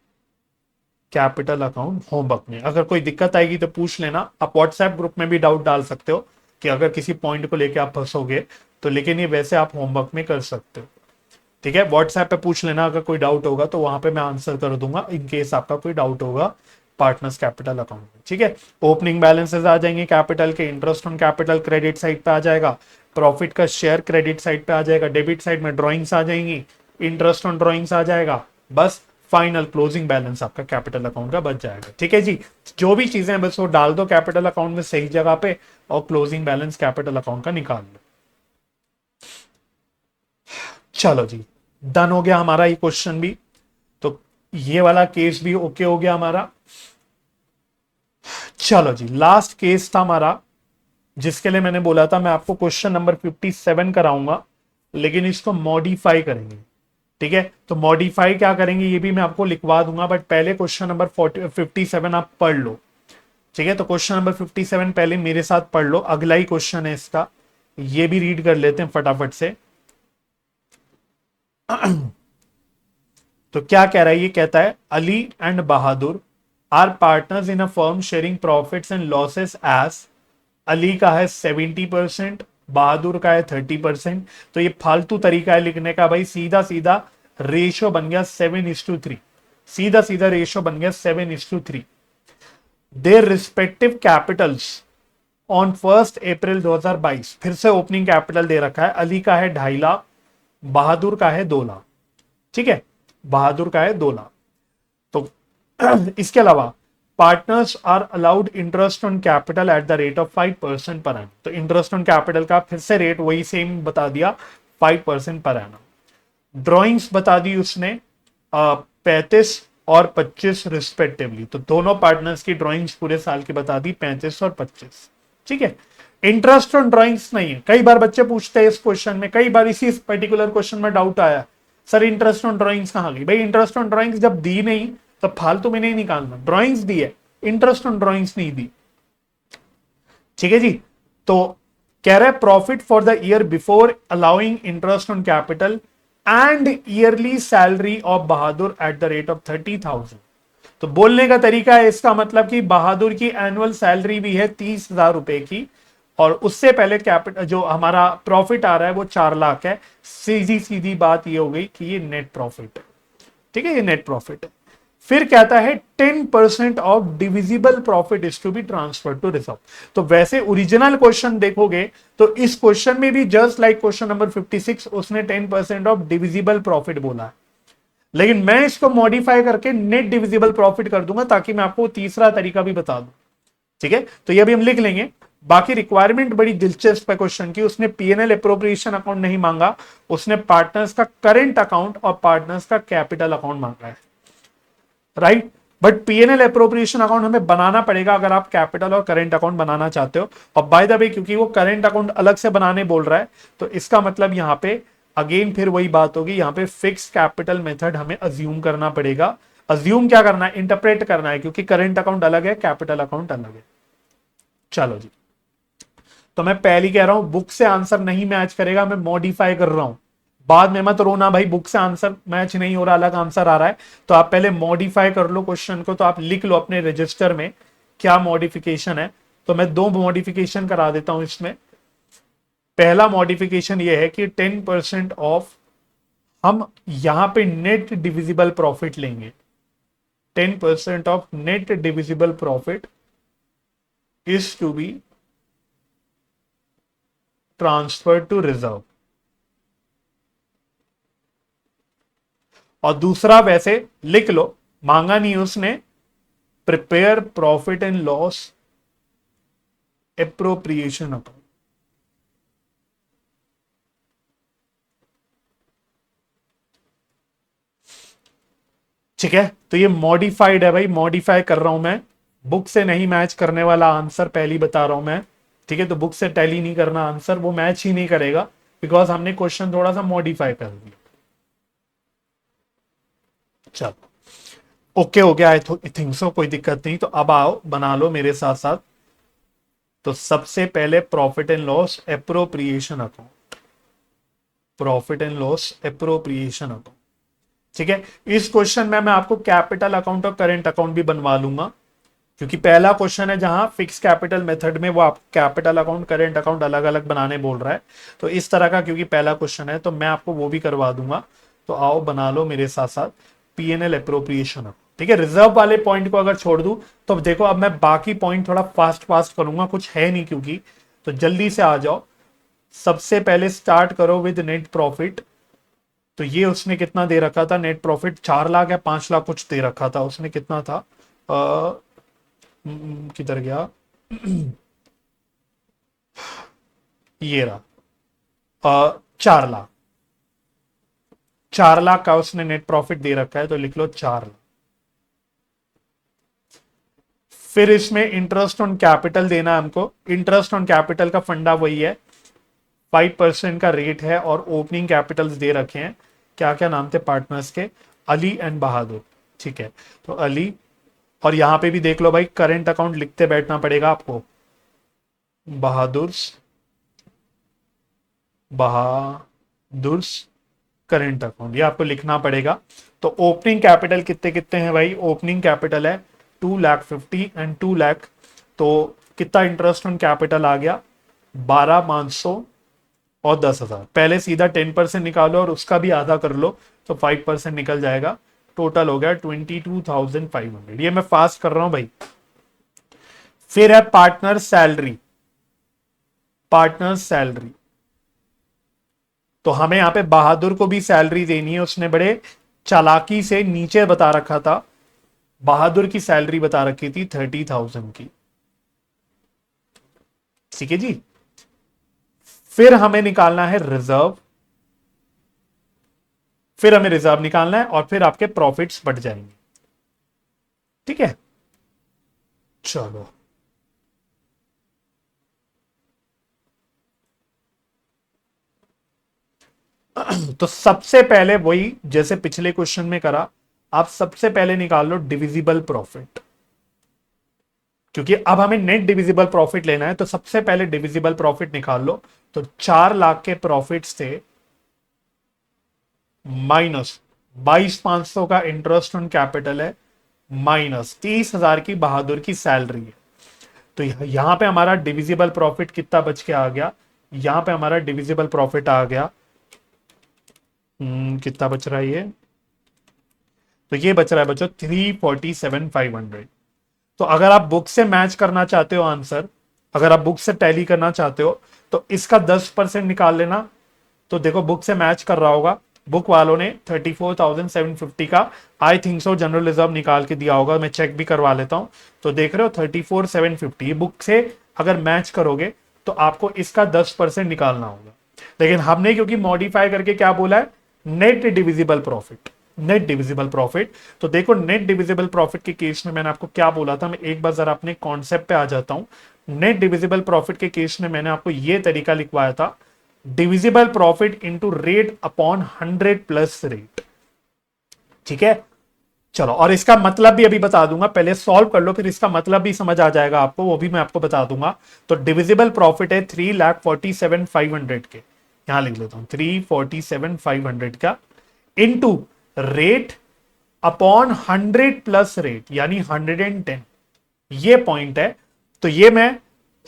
कैपिटल अकाउंट होमवर्क में, अगर कोई दिक्कत आएगी तो पूछ लेना। आप व्हाट्सएप ग्रुप में भी डाउट डाल सकते हो कि अगर किसी पॉइंट को लेके आप फंसोगे तो, लेकिन ये वैसे आप होमवर्क में कर सकते हो। ठीक है, व्हाट्सएप पे पूछ लेना अगर कोई डाउट होगा तो वहां पे मैं आंसर कर दूंगा इन केस आपका कोई डाउट होगा पार्टनर्स कैपिटल अकाउंट में। ठीक है, ओपनिंग बैलेंसेस आ जाएंगे कैपिटल के, interest on capital credit side पे आ जाएगा, प्रॉफिट का शेयर क्रेडिट साइड पे आ जाएगा, डेबिट साइड में ड्रॉइंग्स आ जाएंगी, इंटरेस्ट ऑन ड्रॉइंग्स आ जाएगा, बस फाइनल क्लोजिंग बैलेंस आपका कैपिटल अकाउंट का बच जाएगा। ठीक है जी, जो भी चीजें बस वो डाल दो कैपिटल अकाउंट में सही जगह पे और क्लोजिंग बैलेंस कैपिटल अकाउंट का निकाल लो। चलो जी, डन हो गया हमारा ये क्वेश्चन भी, तो ये वाला केस भी ओके हो गया हमारा। चलो जी, लास्ट केस था हमारा जिसके लिए मैंने बोला था मैं आपको क्वेश्चन नंबर 57 कराऊंगा, लेकिन इसको मॉडिफाई करेंगे। ठीक है, तो मॉडिफाई क्या करेंगे ये भी मैं आपको लिखवा दूंगा, बट पहले क्वेश्चन नंबर 57 आप पढ़ लो। ठीक है, तो क्वेश्चन नंबर 57 पहले मेरे साथ पढ़ लो, अगला ही क्वेश्चन है इसका, ये भी रीड कर लेते हैं फटाफट से। तो क्या कह रहा है, ये कहता है Ali and Bahadur are partners in a firm sharing profits and losses as, Ali का है 70%, बहादुर का है 30%। तो ये फालतू तरीका है लिखने का भाई, सीधा सीधा रेशियो बन गया 7:3, सीधा सीधा रेशियो बन गया 7:3। Their respective Capitals on 1 April 2022, फिर से ओपनिंग कैपिटल दे रखा है, अली का है 2.5 लाख, बहादुर का है 2 लाख। ठीक है, बहादुर का है 2 लाख। तो इसके अलावा partners are allowed interest on capital at the rate of 5% per annum. तो इंटरेस्ट ऑन कैपिटल का फिर से रेट वही सेम बता दिया, 5% पर एनम। ड्रॉइंग्स बता दी उसने 35 और 25 रिस्पेक्टिवली। तो दोनों पार्टनर्स की ड्राइंग्स पूरे साल की बता दी, 35 और 25। ठीक है, इंटरेस्ट ऑन ड्राइंग्स नहीं है। कई बार बच्चे पूछते हैं इस क्वेश्चन में, कई बार इसी पर्टिकुलर क्वेश्चन में डाउट आया, सर इंटरेस्ट ऑन ड्राइंग्स कहाँ गई? भाई इंटरेस्ट ऑन ड्राइंग्स जब दी नहीं तब फालतू में नहीं निकालना, ड्राइंग्स दी है, इंटरेस्ट ऑन ड्राइंग्स नहीं दी। ठीक है जी। तो कह रहा है profit for the year before allowing interest on capital and yearly salary of Bahadur eight the rate of 30,000। तो बोलने का तरीका है इसका मतलब कि बहादुर की एनुअल सैलरी भी है 30,000 रुपए की, और उससे पहले कैपिटल जो हमारा प्रॉफिट आ रहा है वो 4 लाख है। सीधी सीधी बात ये हो गई कि ये नेट प्रॉफिट है। ठीक है, ये नेट प्रॉफिट है। फिर कहता है 10% of divisible profit is to be transfer to reserve. तो वैसे ओरिजिनल क्वेश्चन देखोगे तो इस क्वेश्चन में भी जस्ट लाइक क्वेश्चन नंबर 56 उसने 10% ऑफ डिविजिबल प्रॉफिट बोला है, लेकिन मैं इसको मॉडिफाई करके नेट डिविजिबल प्रॉफिट कर दूंगा ताकि मैं आपको तीसरा तरीका भी बता दूं। ठीक है, तो ये भी हम लिख लेंगे। बाकी रिक्वायरमेंट बड़ी दिलचस्प है क्वेश्चन की, उसने पीएनएल अप्रोप्रिएशन अकाउंट नहीं मांगा, उसने पार्टनर्स का करेंट अकाउंट और पार्टनर्स का कैपिटल अकाउंट मांगा है, right. But PNL appropriation account हमें बनाना पड़ेगा अगर आप कैपिटल और करेंट अकाउंट बनाना चाहते हो। और बाय द वे क्योंकि वो करेंट अकाउंट अलग से बनाने बोल रहा है, तो इसका मतलब यहां पे अगेन फिर वही बात होगी, यहां पे फिक्स कैपिटल मेथड हमें अज्यूम करना पड़ेगा। अज्यूम क्या करना है? इंटरप्रेट करना है, क्योंकि करेंट अकाउंट अलग है, कैपिटल अकाउंट अलग है। चलो जी, तो मैं पहले कह रहा हूं बुक से आंसर नहीं मैच करेगा, मैं मॉडिफाई कर रहा हूं। बाद में मत रोना भाई बुक से आंसर मैच नहीं हो रहा, अलग आंसर आ रहा है। तो आप पहले मॉडिफाई कर लो क्वेश्चन को, तो आप लिख लो अपने रजिस्टर में क्या मॉडिफिकेशन है। तो मैं 2 मॉडिफिकेशन करा देता हूं इसमें। पहला मॉडिफिकेशन ये है कि 10% ऑफ, हम यहां पे नेट डिविजिबल प्रॉफिट लेंगे। 10% of net divisible profit is to be transfer to reserve. और दूसरा वैसे लिख लो, मांगा नहीं उसने, prepare profit and loss appropriation account. ठीक है, तो ये मॉडिफाइड है भाई, मॉडिफाई कर रहा हूं मैं, बुक से नहीं मैच करने वाला आंसर पहली बता रहा हूं मैं। ठीक है, तो बुक से टैली नहीं करना आंसर, वो मैच ही नहीं करेगा बिकॉज हमने क्वेश्चन थोड़ा सा मॉडिफाई कर दिया। चलो ओके हो गया, आई थिंक सो, कोई दिक्कत नहीं। तो अब आओ बना लो मेरे साथ साथ। तो सबसे पहले profit and loss appropriation account, profit and loss appropriation account. ठीक है, इस क्वेश्चन में मैं आपको कैपिटल अकाउंट और करेंट अकाउंट भी बनवा लूंगा, क्योंकि पहला क्वेश्चन है जहां फिक्स कैपिटल मेथड में वो आप कैपिटल अकाउंट करेंट अकाउंट अलग अलग बनाने बोल रहा है। तो इस तरह का क्योंकि पहला क्वेश्चन है तो मैं आपको वो भी करवा दूंगा। तो आओ बना लो मेरे साथ साथ पीएनएल अप्रोप्रिएशन। ठीक है, रिजर्व वाले पॉइंट को अगर छोड़ दूं तो अब देखो, अब मैं बाकी पॉइंट थोड़ा फास्ट फास्ट करूंगा, कुछ है नहीं क्योंकि, तो जल्दी से आ जाओ। सबसे पहले स्टार्ट करो विद नेट प्रॉफिट। तो ये उसने कितना दे रखा था नेट प्रॉफिट? 4 लाख या 5 लाख कुछ दे रखा था उसने, कितना था? किधर गया? ये रहा, 4 लाख। 4 लाख का उसने नेट प्रॉफिट दे रखा है, तो लिख लो 4 लाख। फिर इसमें इंटरेस्ट ऑन कैपिटल देना है हमको। इंटरेस्ट ऑन कैपिटल का फंडा वही है, 5% का रेट है, और ओपनिंग कैपिटल्स दे रखे हैं। क्या क्या नाम थे पार्टनर्स के? अली एंड बहादुर। ठीक है, तो अली, और यहां पे भी देख लो भाई, करंट अकाउंट लिखते बैठना पड़ेगा आपको, बहादुर्स करंट अकाउंट, ये आपको लिखना पड़ेगा। तो ओपनिंग कैपिटल कितने कितने हैं भाई? ओपनिंग कैपिटल है 2,50,000 एंड 2 लाख। तो कितना इंटरेस्ट ऑन कैपिटल आ गया? 12,500 और 10,000। पहले सीधा 10% निकालो और उसका भी आधा कर लो, तो 5% निकल जाएगा। टोटल हो गया 22,500। ये मैं फास्ट कर रहा हूं भाई। फिर है पार्टनर सैलरी। पार्टनर सैलरी, तो हमें यहां पे बहादुर को भी सैलरी देनी है। उसने बड़े चालाकी से नीचे बता रखा था, बहादुर की सैलरी बता रखी थी 30,000 की। ठीक है जी। फिर हमें निकालना है रिजर्व, फिर हमें रिजर्व निकालना है, और फिर आपके प्रॉफिट्स बढ़ जाएंगे। ठीक है, चलो। तो सबसे पहले वही जैसे पिछले क्वेश्चन में करा, आप सबसे पहले निकाल लो डिविजिबल प्रॉफिट, क्योंकि अब हमें नेट डिविजिबल प्रॉफिट लेना है, तो सबसे पहले डिविजिबल प्रॉफिट निकाल लो। तो 4 लाख के प्रॉफिट से माइनस 22,500 का इंटरेस्ट ऑन कैपिटल है, माइनस 30,000 की बहादुर की सैलरी है, तो यहां पे हमारा डिविजिबल प्रॉफिट कितना बच के आ गया, यहां पे हमारा डिविजिबल प्रॉफिट आ गया, कितना बच रहा है ये, तो ये बच रहा है बच्चों 347,500। तो अगर आप बुक से मैच करना चाहते हो आंसर, अगर आप बुक से टैली करना चाहते हो, तो इसका 10% निकाल लेना। तो देखो बुक से मैच कर रहा होगा, बुक वालों ने 34,750 का I think so general reserve निकाल के दिया होगा, मैं चेक भी करवा लेता हूं। तो देख रहे हो 34,750, ये बुक से अगर मैच करोगे तो आपको इसका 10% निकालना होगा। लेकिन हमने क्योंकि मॉडिफाई करके क्या बोला है, net divisible profit, net divisible profit. तो देखो नेट डिविजिबल प्रॉफिट के केस में मैंने आपको क्या बोला था, मैं एक बार जरा अपने कॉन्सेप्ट पे आ जाता हूं। नेट डिविजिबल प्रॉफिट के केस में मैंने आपको यह तरीका लिखवाया था, divisible profit into rate upon 100 plus rate. ठीक है, चलो, और इसका मतलब भी अभी बता दूंगा, पहले सॉल्व कर लो फिर इसका मतलब भी समझ आ जाएगा आपको, वो भी मैं आपको बता दूंगा। तो डिविजिबल प्रॉफिट है 3,47,500 के, यहां लिख लेता हूं 347,500 का, into rate upon 100 plus rate यानी 110, ये पॉइंट है। तो ये मैं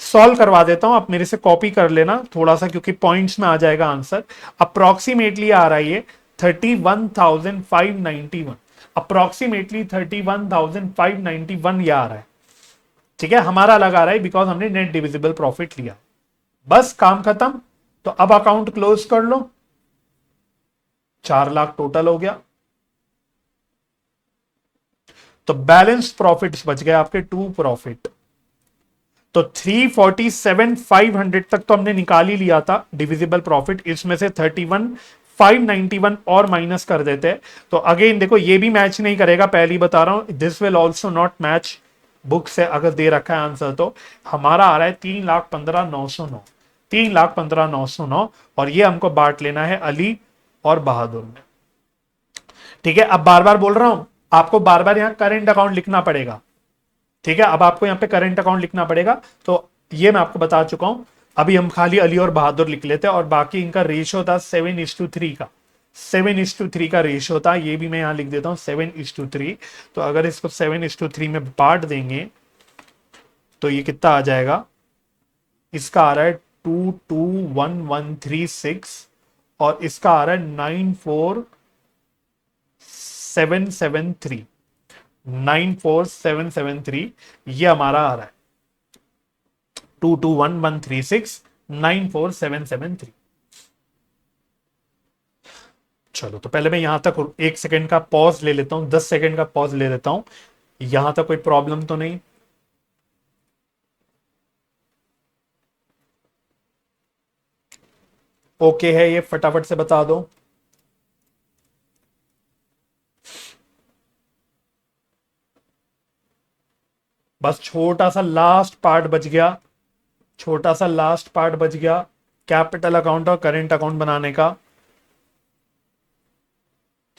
सॉल्व करवा देता हूं, आप मेरे से कॉपी कर लेना थोड़ा सा, क्योंकि पॉइंट्स में आ जाएगा आंसर। अप्रोक्सीमेटली आ रहा है ये 31,591, अप्रोक्सीमेटली 31,591 ये आ रहा है। ठीक है, हमारा अलग आ रहा है बिकॉज हमने नेट डिविजिबल प्रॉफिट लिया। बस काम खत्म। तो अब अकाउंट क्लोज कर लो, 4 लाख टोटल हो गया। तो बैलेंस प्रॉफिट्स बच गए आपके 2 प्रॉफिट। तो 347,500 तक तो हमने निकाल ही लिया था डिविजिबल प्रॉफिट, इसमें से 31,591 और माइनस कर देते हैं। तो अगेन देखो ये भी मैच नहीं करेगा, पहले ही बता रहा हूं, this will also not match book से अगर दे रखा है आंसर। तो हमारा आ रहा है 3,15,909, 3,15,909, और ये हमको बांट लेना है अली और बहादुर में। ठीक है, अब बार बार बोल रहा हूं, आपको बार बार यहां करेंट अकाउंट लिखना पड़ेगा। ठीक है, अब आपको यहां पे करंट अकाउंट लिखना पड़ेगा। तो ये मैं आपको बता चुका हूं, अभी हम खाली अली और बहादुर लिख लेते हैं, और बाकी इनका रेशियो था 7:3 का, 7:3 का रेशियो था, ये भी मैं यहां लिख देता हूं 7:3। तो अगर इसको 7:3 में बांट देंगे तो ये कितना आ जाएगा, इसका आ रहा है 221,136, और इसका आ रहा है 94,773, 94,773, ये हमारा आ रहा है 221,136,94,773। चलो, तो पहले मैं यहां तक 1 सेकंड का पॉज ले लेता हूं, 10 सेकंड का पॉज ले लेता हूं, यहां तक कोई प्रॉब्लम तो नहीं। ओके है ये, फटाफट से बता दो। बस छोटा सा लास्ट पार्ट बच गया, छोटा सा लास्ट पार्ट बच गया, कैपिटल अकाउंट और करेंट अकाउंट बनाने का।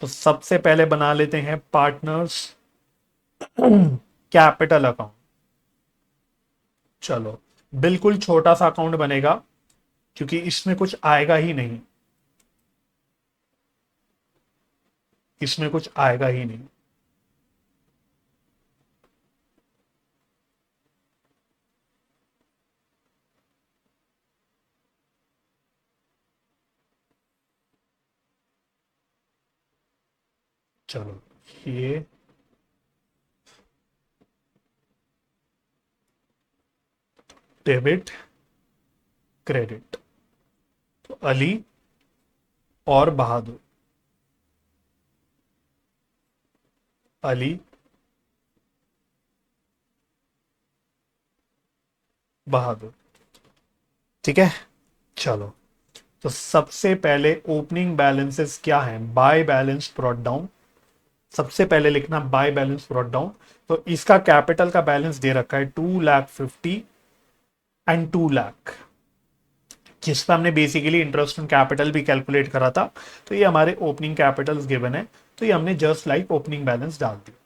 तो सबसे पहले बना लेते हैं पार्टनर्स कैपिटल अकाउंट। चलो, बिल्कुल छोटा सा अकाउंट बनेगा, क्योंकि इसमें कुछ आएगा ही नहीं, इसमें कुछ आएगा ही नहीं। चलो, ये डेबिट क्रेडिट, तो अली और बहादुर, अली बहादुर। ठीक है, चलो, तो सबसे पहले ओपनिंग बैलेंसेस क्या है, बाय बैलेंस ब्रॉट डाउन। सबसे पहले लिखना बाय बैलेंस ब्रॉट डाउन। तो इसका कैपिटल का बैलेंस दे रखा है 2,50,000 एंड 2,00,000, जिस पर हमने बेसिकली इंटरेस्ट ऑन कैपिटल भी कैलकुलेट करा था। तो ये हमारे ओपनिंग कैपिटल्स गिवन है, तो ये हमने जस्ट लाइक ओपनिंग बैलेंस डाल दिया।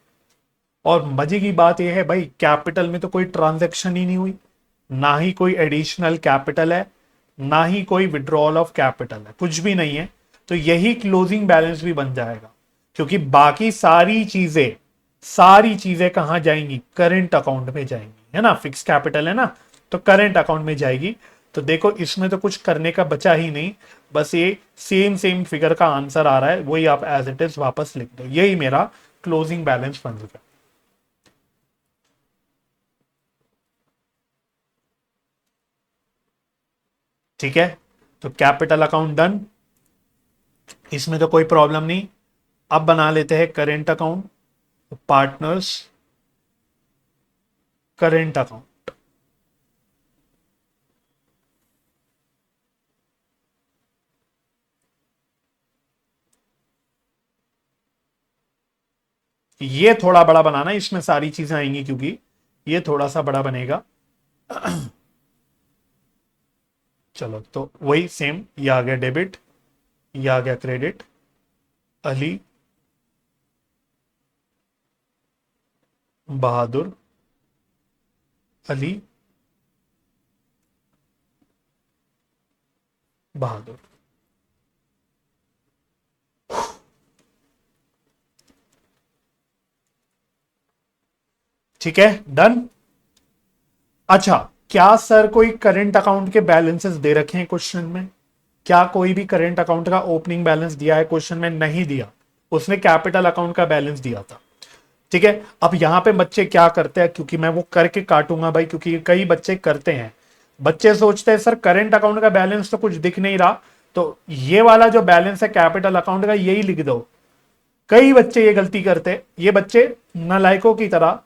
और मजे की बात यह है भाई, कैपिटल में तो कोई ट्रांजैक्शन ही नहीं हुई, ना ही कोई एडिशनल कैपिटल है, ना ही कोई विड्रॉल ऑफ कैपिटल है, कुछ भी नहीं है। तो यही क्लोजिंग बैलेंस भी बन जाएगा, क्योंकि बाकी सारी चीजें कहां जाएंगी, करेंट अकाउंट में जाएंगी, है ना। फिक्स कैपिटल है ना, तो करेंट अकाउंट में जाएगी। तो देखो इसमें तो कुछ करने का बचा ही नहीं, बस ये सेम फिगर का आंसर आ रहा है, वही आप एज इट इज वापस लिख दो। यही मेरा क्लोजिंग बैलेंस बन गया। ठीक है, तो कैपिटल अकाउंट डन, इसमें तो कोई प्रॉब्लम नहीं। अब बना लेते हैं current account, partners current account. ये थोड़ा बड़ा बनाना, इसमें सारी चीजें आएंगी, क्योंकि ये थोड़ा सा बड़ा बनेगा। चलो तो वही सेम, ये आ गया डेबिट, ये आ गया क्रेडिट। अली बहादुर, अली बहादुर। ठीक है, डन। अच्छा, क्या सर कोई करंट अकाउंट के बैलेंसेस दे रखे हैं क्वेश्चन में? क्या कोई भी करंट अकाउंट का ओपनिंग बैलेंस दिया है क्वेश्चन में? नहीं दिया, उसने कैपिटल अकाउंट का बैलेंस दिया था। ठीक है, अब यहां पे बच्चे क्या करते हैं, क्योंकि मैं वो करके काटूंगा भाई, क्योंकि कई बच्चे करते हैं। बच्चे सोचते हैं सर करंट अकाउंट का बैलेंस तो कुछ दिख नहीं रहा, तो ये वाला जो बैलेंस है कैपिटल अकाउंट का यही लिख दो। कई बच्चे ये गलती करते हैं, ये बच्चे नालायकों की तरह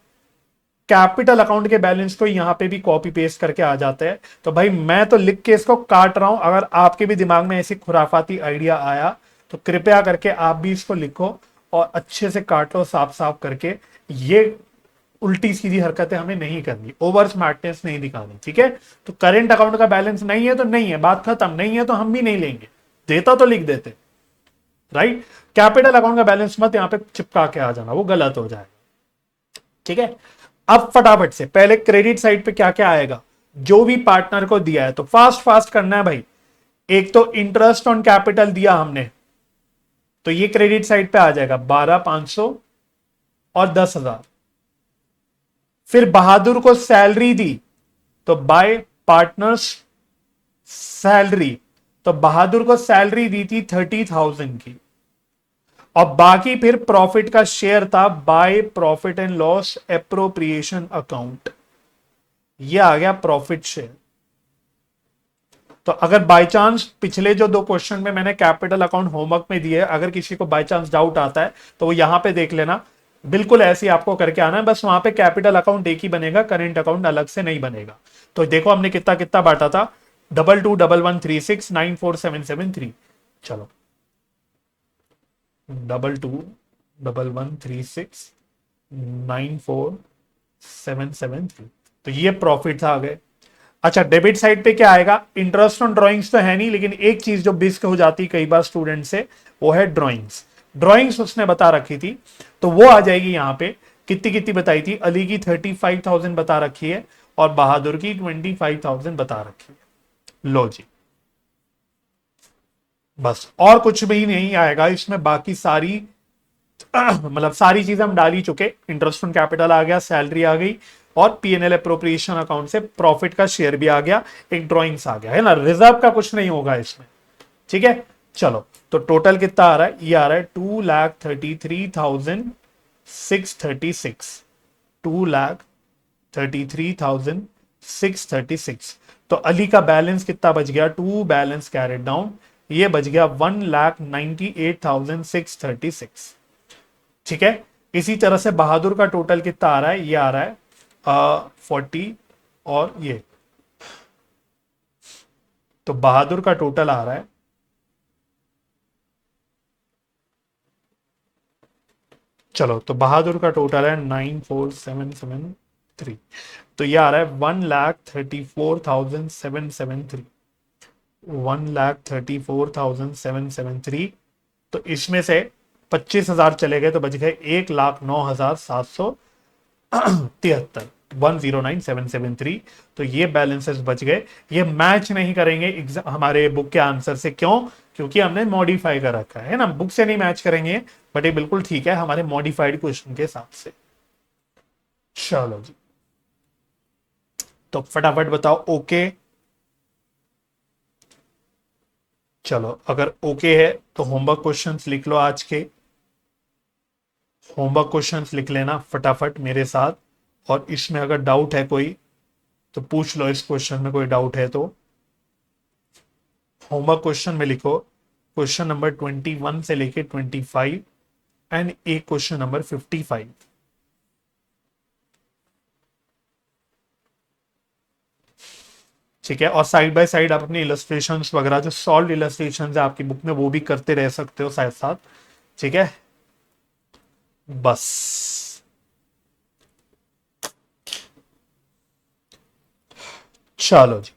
कैपिटल अकाउंट के बैलेंस को यहां पे भी कॉपी पेस्ट करके आ जाते हैं। तो भाई मैं तो लिख के इसको काट रहा हूं, अगर आपके भी दिमाग में ऐसी खुराफाती आइडिया आया तो कृपया करके आप भी इसको लिखो और अच्छे से काट लो साफ साफ करके। ये उल्टी सीधी हरकतें हमें नहीं करनी, ओवर स्मार्टनेस नहीं दिखानी, ठीक है। तो करेंट अकाउंट का बैलेंस नहीं है तो नहीं है, बात खत्म। नहीं है तो हम भी नहीं लेंगे, देता तो लिख देते, राइट। कैपिटल अकाउंट का बैलेंस मत यहां पे चिपका के आ जाना, वो गलत हो जाएगा। ठीक है, अब फटाफट से पहले क्रेडिट साइड पे क्या क्या आएगा, जो भी पार्टनर को दिया है, तो फास्ट फास्ट करना है भाई। एक तो इंटरेस्ट ऑन कैपिटल दिया हमने, तो ये क्रेडिट साइड पे आ जाएगा 12,500 और 10,000। फिर बहादुर को सैलरी दी, तो बाय पार्टनर्स सैलरी, तो बहादुर को सैलरी दी थी 30,000 की, और बाकी फिर प्रॉफिट का शेयर था by profit and loss appropriation account. ये आ गया प्रॉफिट शेयर। तो अगर बाय चांस पिछले जो दो क्वेश्चन में मैंने कैपिटल अकाउंट होमवर्क में दिए, अगर किसी को बाय चांस डाउट आता है तो वो यहां पे देख लेना, बिल्कुल ऐसे ही आपको करके आना है, बस वहां पे कैपिटल अकाउंट एक ही बनेगा, करेंट अकाउंट अलग से नहीं बनेगा। तो देखो हमने कितना कितना बांटा था, 2221369477 चलो 2221369477, तो ये प्रॉफिट था आ गए। अच्छा, डेबिट साइड पे क्या आएगा, इंटरेस्ट ऑन ड्राइंग्स तो है नहीं, लेकिन एक चीज जो बिस्क हो जाती कई बार स्टूडेंट से, वो है ड्राइंग्स। ड्राइंग्स उसने बता रखी थी, तो वो आ जाएगी यहां पे। कितनी कितनी बताई थी, अली की 35,000 बता रखी है और बहादुर की 25,000 बता रखी है। लो जी, बस और कुछ भी नहीं आएगा इसमें, बाकी सारी मतलब सारी चीजें हम डाल ही चुके। इंटरेस्ट ऑन कैपिटल आ गया, सैलरी आ गई, और पीएनएल अप्रोप्रिएशन अकाउंट से प्रॉफिट का शेयर भी आ गया, एक ड्राइंग्स आ गया, है ना। रिजर्व का कुछ नहीं होगा इसमें, ठीक है। चलो, तो टोटल कितना आ रहा है, ये आ रहा है 2,33,636, 2,33,636। तो अली का बैलेंस कितना बच गया, टू बैलेंस कैरेड डाउन, ये बच गया 1,98,636। ठीक है, इसी तरह से बहादुर का टोटल कितना आ रहा है, ये आ रहा है 40, और ये, तो बहादुर का टोटल आ रहा है चलो तो बहादुर का टोटल है 94773, तो ये आ रहा है 1,34,773, 1,34,773। तो इसमें से 25,000 चले गए तो बच गए 1,09,773, 1,09,773। तो ये बैलेंसेस बच गए। ये मैच नहीं करेंगे हमारे बुक के आंसर से, क्यों? क्योंकि हमने मॉडिफाई कर रखा है ना, बुक से नहीं मैच करेंगे। बट ये बिल्कुल ठीक है हमारे मॉडिफाइड क्वेश्चन के हिसाब से। चलो जी, तो फटाफट बताओ ओके। चलो अगर ओके है तो होमवर्क क्वेश्चंस लिख लो आज के। होमवर्क क्वेश्चंस लिख लेना फटाफट मेरे साथ। और इसमें अगर डाउट है कोई तो पूछ लो, इस क्वेश्चन में कोई डाउट है तो। होमवर्क क्वेश्चन में लिखो क्वेश्चन नंबर 21 से लेके 25 एंड एक क्वेश्चन नंबर 55। ठीक है, और साइड बाय साइड आप अपने इलस्ट्रेशंस वगैरह जो सॉल्व इलस्ट्रेशंस है आपकी बुक में वो भी करते रह सकते हो साथ साथ। ठीक है, बस। चलो जी।